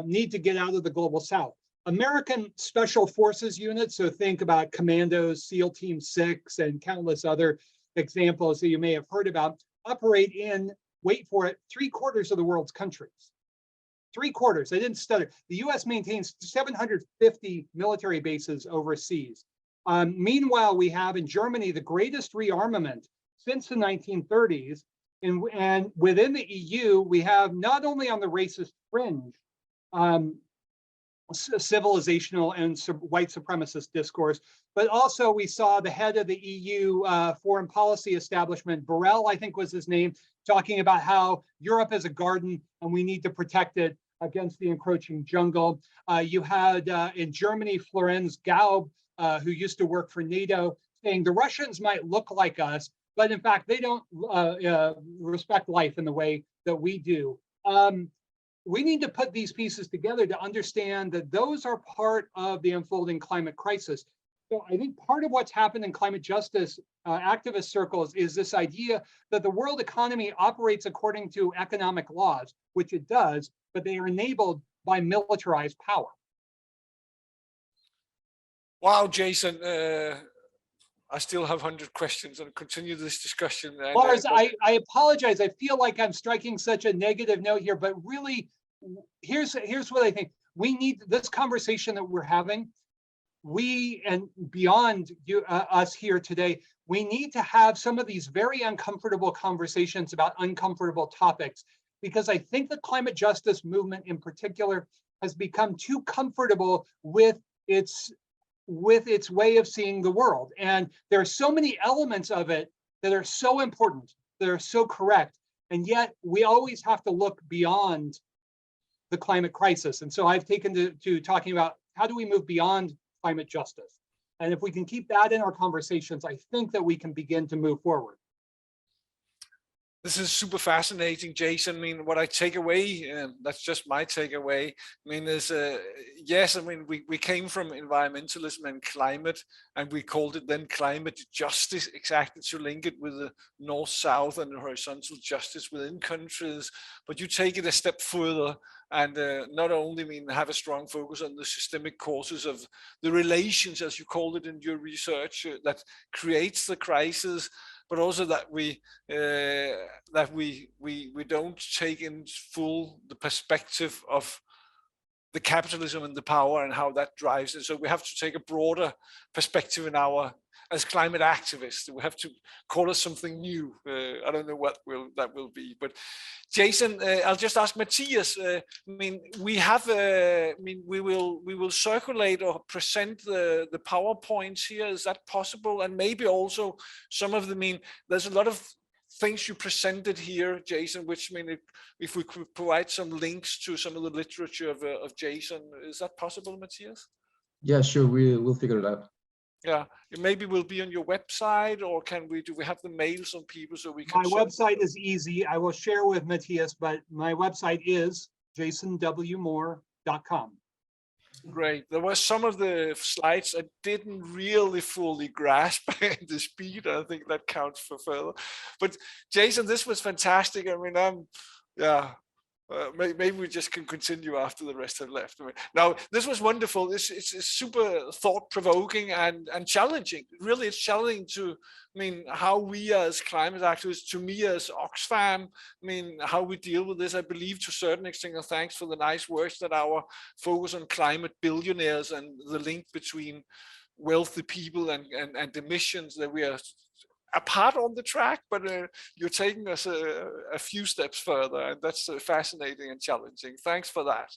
[SPEAKER 2] need to get out of the global south. American special forces units, so think about commandos, SEAL Team 6, and countless other examples that you may have heard about, operate in, wait for it, 3/4 of the world's countries. 3/4, I didn't stutter. The US maintains 750 military bases overseas. Meanwhile, we have in Germany the greatest rearmament since the 1930s. And within the EU, we have not only on the racist fringe, civilizational and white supremacist discourse, but also we saw the head of the EU foreign policy establishment, Borrell, I think was his name, talking about how Europe is a garden and we need to protect it against the encroaching jungle. You had in Germany, Florenz Gaub, who used to work for NATO, saying the Russians might look like us, but in fact, they don't respect life in the way that we do. We need to put these pieces together to understand that those are part of the unfolding climate crisis. So I think part of what's happened in climate justice activist circles is this idea that the world economy operates according to economic laws, which it does, but they are enabled by militarized power.
[SPEAKER 1] Wow, Jason, I still have 100 questions and continue this discussion.
[SPEAKER 2] Lars, I apologize. I feel like I'm striking such a negative note here, but really here's what I think. We need this conversation that we're having. We and beyond us here today, we need to have some of these very uncomfortable conversations about uncomfortable topics, because I think the climate justice movement in particular has become too comfortable with its way of seeing the world. And there are so many elements of it that are so important, that are so correct. And yet we always have to look beyond the climate crisis. And so I've taken to talking about how do we move beyond climate justice. And if we can keep that in our conversations, I think that we can begin to move forward.
[SPEAKER 1] This is super fascinating, Jason. I mean, what I take away, that's just my takeaway, I mean, is, yes, I mean, we came from environmentalism and climate, and we called it then climate justice, exactly to link it with the north-south and the horizontal justice within countries. But you take it a step further and not only, I mean, have a strong focus on the systemic causes of the relations, as you called it in your research, that creates the crisis, but also that we don't take in full the perspective of the capitalism and the power and how that drives it. So we have to take a broader perspective in as climate activists. We have to call it something new. I don't know what that will be. But Jason, I'll just ask Matthias. I mean, we will circulate or present the PowerPoints here. Is that possible? And maybe also some of the, I mean, there's a lot of things you presented here, Jason, which, I mean, if we could provide some links to some of the literature of Jason, is that possible, Matthias?
[SPEAKER 3] Yeah, sure. We'll figure it out.
[SPEAKER 1] Yeah, maybe we'll be on your website, or do we have the mails on people so we can?
[SPEAKER 2] My website is easy. I will share with Matthias, but my website is jasonwmoore.com.
[SPEAKER 1] Great. There were some of the slides I didn't really fully grasp the speed. I think that counts for further. But Jason, this was fantastic. I mean, maybe we just can continue after the rest have left. Now, this was wonderful. It's super thought-provoking and challenging. Really, it's challenging to, I mean, how we as climate activists, to me as Oxfam, I mean, how we deal with this. I believe to a certain extent, and thanks for the nice words, that our focus on climate billionaires and the link between wealthy people and emissions, that we are apart on the track, but you're taking us a few steps further, and that's fascinating and challenging. Thanks for that.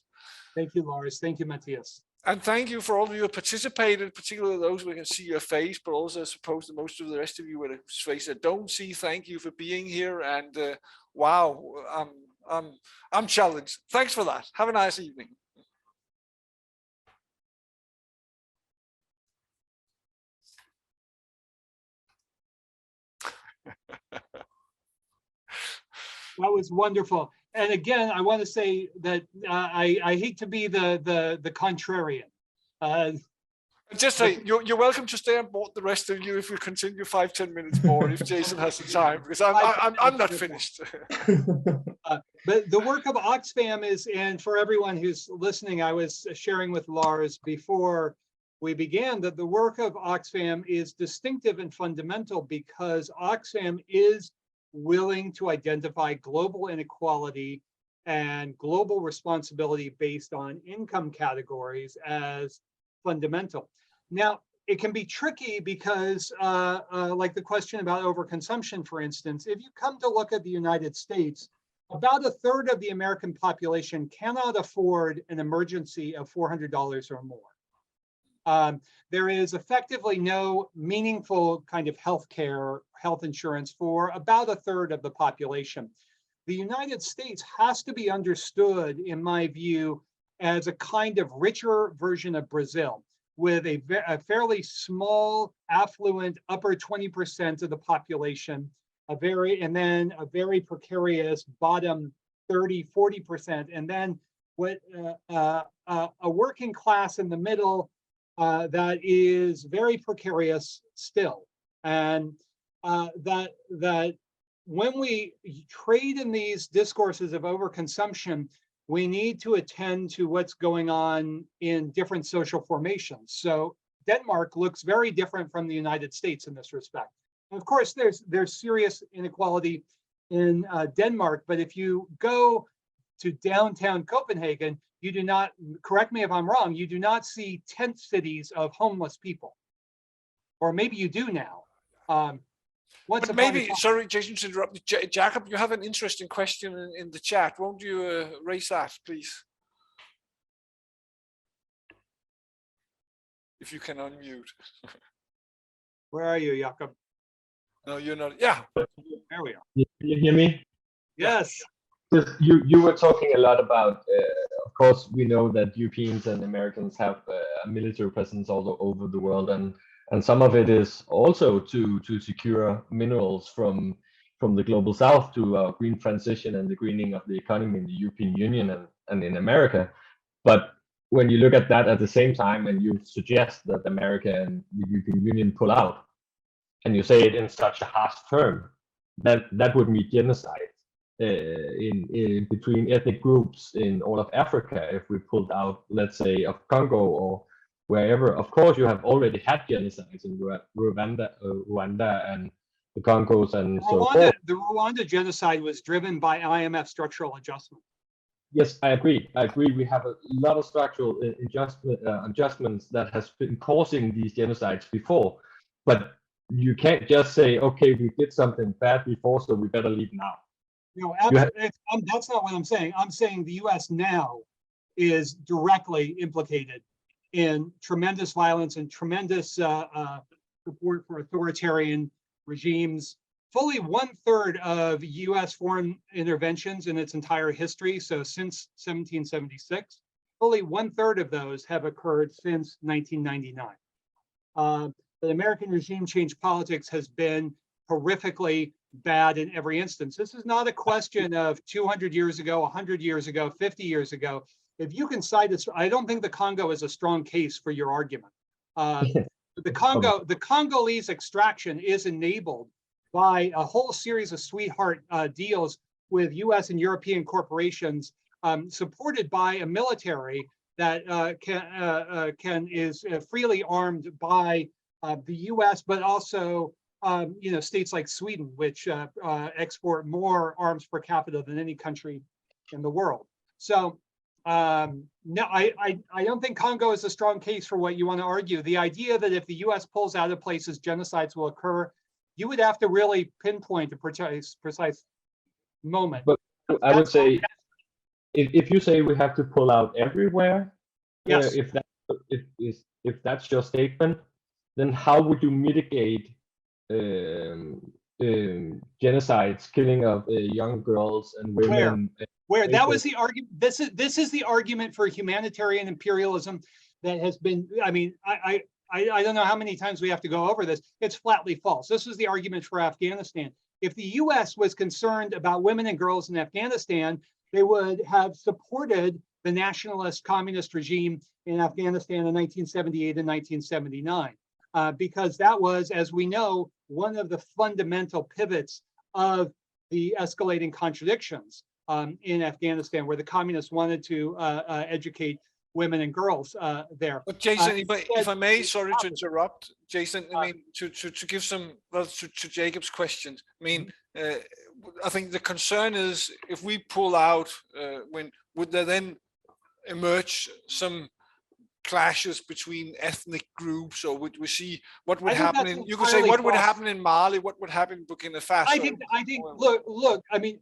[SPEAKER 2] Thank you, Lars. Thank you, Matthias.
[SPEAKER 1] And thank you for all of you who participated, particularly those we can see your face, but also I suppose that most of the rest of you with a face I don't see. Thank you for being here, and wow, I'm challenged. Thanks for that. Have a nice evening.
[SPEAKER 2] That was wonderful. And again, I want to say that I hate to be the contrarian.
[SPEAKER 1] Just say you're welcome to stay on board, the rest of you, if we continue 5-10 minutes more, if Jason has the time, because I'm not finished.
[SPEAKER 2] But the work of Oxfam is, and for everyone who's listening, I was sharing with Lars before we began that the work of Oxfam is distinctive and fundamental because Oxfam is willing to identify global inequality and global responsibility based on income categories as fundamental. Now, it can be tricky because like the question about overconsumption, for instance, if you come to look at the United States, about a third of the American population cannot afford an emergency of $400 or more. There is effectively no meaningful kind of health insurance for about a third of the population. The United States has to be understood, in my view, as a kind of richer version of Brazil, with a fairly small, affluent, upper 20% of the population, and then a very precarious bottom 30-40%, and then what a working class in the middle that is very precarious still. And that when we trade in these discourses of overconsumption, we need to attend to what's going on in different social formations. So Denmark looks very different from the United States in this respect. And of course, there's serious inequality in Denmark, but if you go to downtown Copenhagen, you do not, correct me if I'm wrong, you do not see tent cities of homeless people. Or maybe you do now.
[SPEAKER 1] But maybe, sorry, Jason, to interrupt. Jacob, you have an interesting question in the chat. Won't you raise that, please? If you can unmute.
[SPEAKER 2] Where are you, Jacob?
[SPEAKER 1] No, you're not. Yeah.
[SPEAKER 2] There we are.
[SPEAKER 4] Can you hear me?
[SPEAKER 2] Yes.
[SPEAKER 4] You were talking a lot about, of course, we know that Europeans and Americans have a military presence all over the world, and some of it is also to secure minerals from the global south to green transition and the greening of the economy in the European Union and in America. But when you look at that at the same time, and you suggest that America and the European Union pull out, and you say it in such a harsh term, that would mean genocide in between ethnic groups in all of Africa if we pulled out, let's say, of Congo or wherever. Of course, you have already had genocides in Rwanda and the Congos and so forth.
[SPEAKER 2] The Rwanda genocide was driven by IMF structural adjustment.
[SPEAKER 4] Yes, I agree. We have a lot of structural adjustments that has been causing these genocides before, but you can't just say, okay, we did something bad before, so we better leave now.
[SPEAKER 2] No, that's not what I'm saying. I'm saying the U.S. now is directly implicated in tremendous violence and tremendous support for authoritarian regimes. Fully 1/3 of U.S. foreign interventions in its entire history, so since 1776, fully 1/3 of those have occurred since 1999. The American regime change politics has been horrifically bad in every instance. This is not a question of 200 years ago, 100 years ago, 50 years ago. If you can cite this, I don't think the Congo is a strong case for your argument. The Congolese extraction is enabled by a whole series of sweetheart deals with U.S. and European corporations, supported by a military that is freely armed by the U.S., but also states like Sweden, which export more arms per capita than any country in the world. So no, I don't think Congo is a strong case for what you want to argue. The idea that if the U.S. pulls out of places, genocides will occur, you would have to really pinpoint a precise moment.
[SPEAKER 4] But I would say, if you say we have to pull out everywhere,
[SPEAKER 2] yes,
[SPEAKER 4] if that's your statement, then how would you mitigate genocides, killing of young girls and women?
[SPEAKER 2] Where that was the argument. This is the argument for humanitarian imperialism that has been. I mean, I don't know how many times we have to go over this. It's flatly false. This was the argument for Afghanistan. If the U.S. was concerned about women and girls in Afghanistan, they would have supported the nationalist communist regime in Afghanistan in 1978 and 1979, because that was, as we know, one of the fundamental pivots of the escalating contradictions in Afghanistan, where the communists wanted to educate women and girls there.
[SPEAKER 1] But Jason, if I may, sorry to interrupt, Jason. I mean, to give some, well, to Jacob's questions. I mean, I think the concern is if we pull out, would there then emerge some clashes between ethnic groups, or would we see what would happen in? You could say what would happen in Mali, what would happen in Burkina Faso.
[SPEAKER 2] I think. Look. I mean,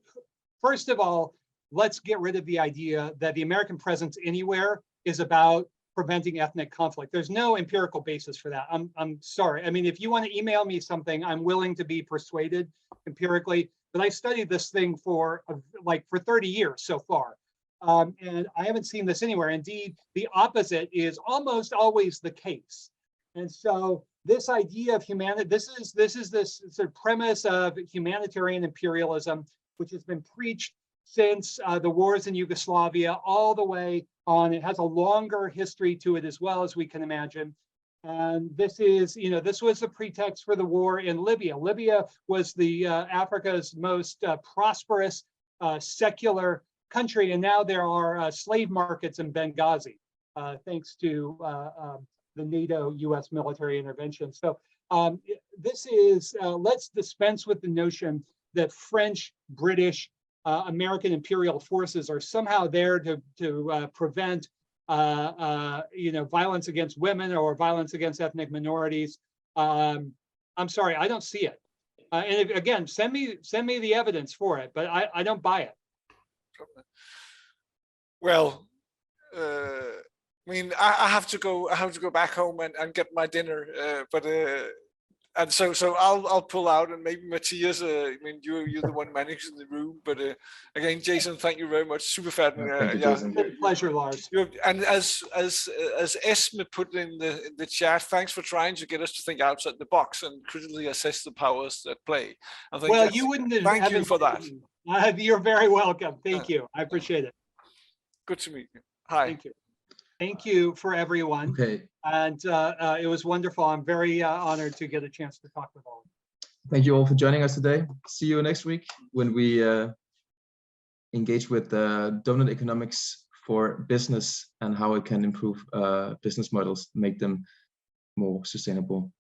[SPEAKER 2] first of all, let's get rid of the idea that the American presence anywhere is about preventing ethnic conflict. There's no empirical basis for that. I'm sorry. I mean, if you want to email me something, I'm willing to be persuaded empirically. But I studied this thing for 30 years so far, and I haven't seen this anywhere. Indeed, the opposite is almost always the case. And so this idea of humanity, this is this sort of premise of humanitarian imperialism, which has been preached since the wars in Yugoslavia all the way on. It has a longer history to it as well, as we can imagine. And this is, this was the pretext for the war in Libya. Libya was the Africa's most prosperous secular country, and now there are slave markets in Benghazi, thanks to the NATO U.S. military intervention. So this is, let's dispense with the notion that French, British, American imperial forces are somehow there to prevent violence against women or violence against ethnic minorities. I'm sorry, I don't see it. And again, send me the evidence for it, but I don't buy it.
[SPEAKER 1] Well, I mean, I have to go. I have to go back home and get my dinner. And so I'll pull out, and maybe Matthias. I mean, you're the one managing the room. But again, Jason, thank you very much. Super fun.
[SPEAKER 3] Thank you, Jason.
[SPEAKER 2] It's a pleasure, Lars.
[SPEAKER 1] And as Esme put in the chat, thanks for trying to get us to think outside the box and critically assess the powers at play. I think
[SPEAKER 2] Well, you wouldn't.
[SPEAKER 1] Thank you for that.
[SPEAKER 2] You're very welcome. Thank you. I appreciate it.
[SPEAKER 1] Good to meet you. Hi.
[SPEAKER 2] Thank you. Thank you for everyone.
[SPEAKER 3] Okay.
[SPEAKER 2] And it was wonderful. I'm very honored to get a chance to talk with all of you.
[SPEAKER 3] Thank you all for joining us today. See you next week when we engage with donut economics for business and how it can improve business models, make them more sustainable.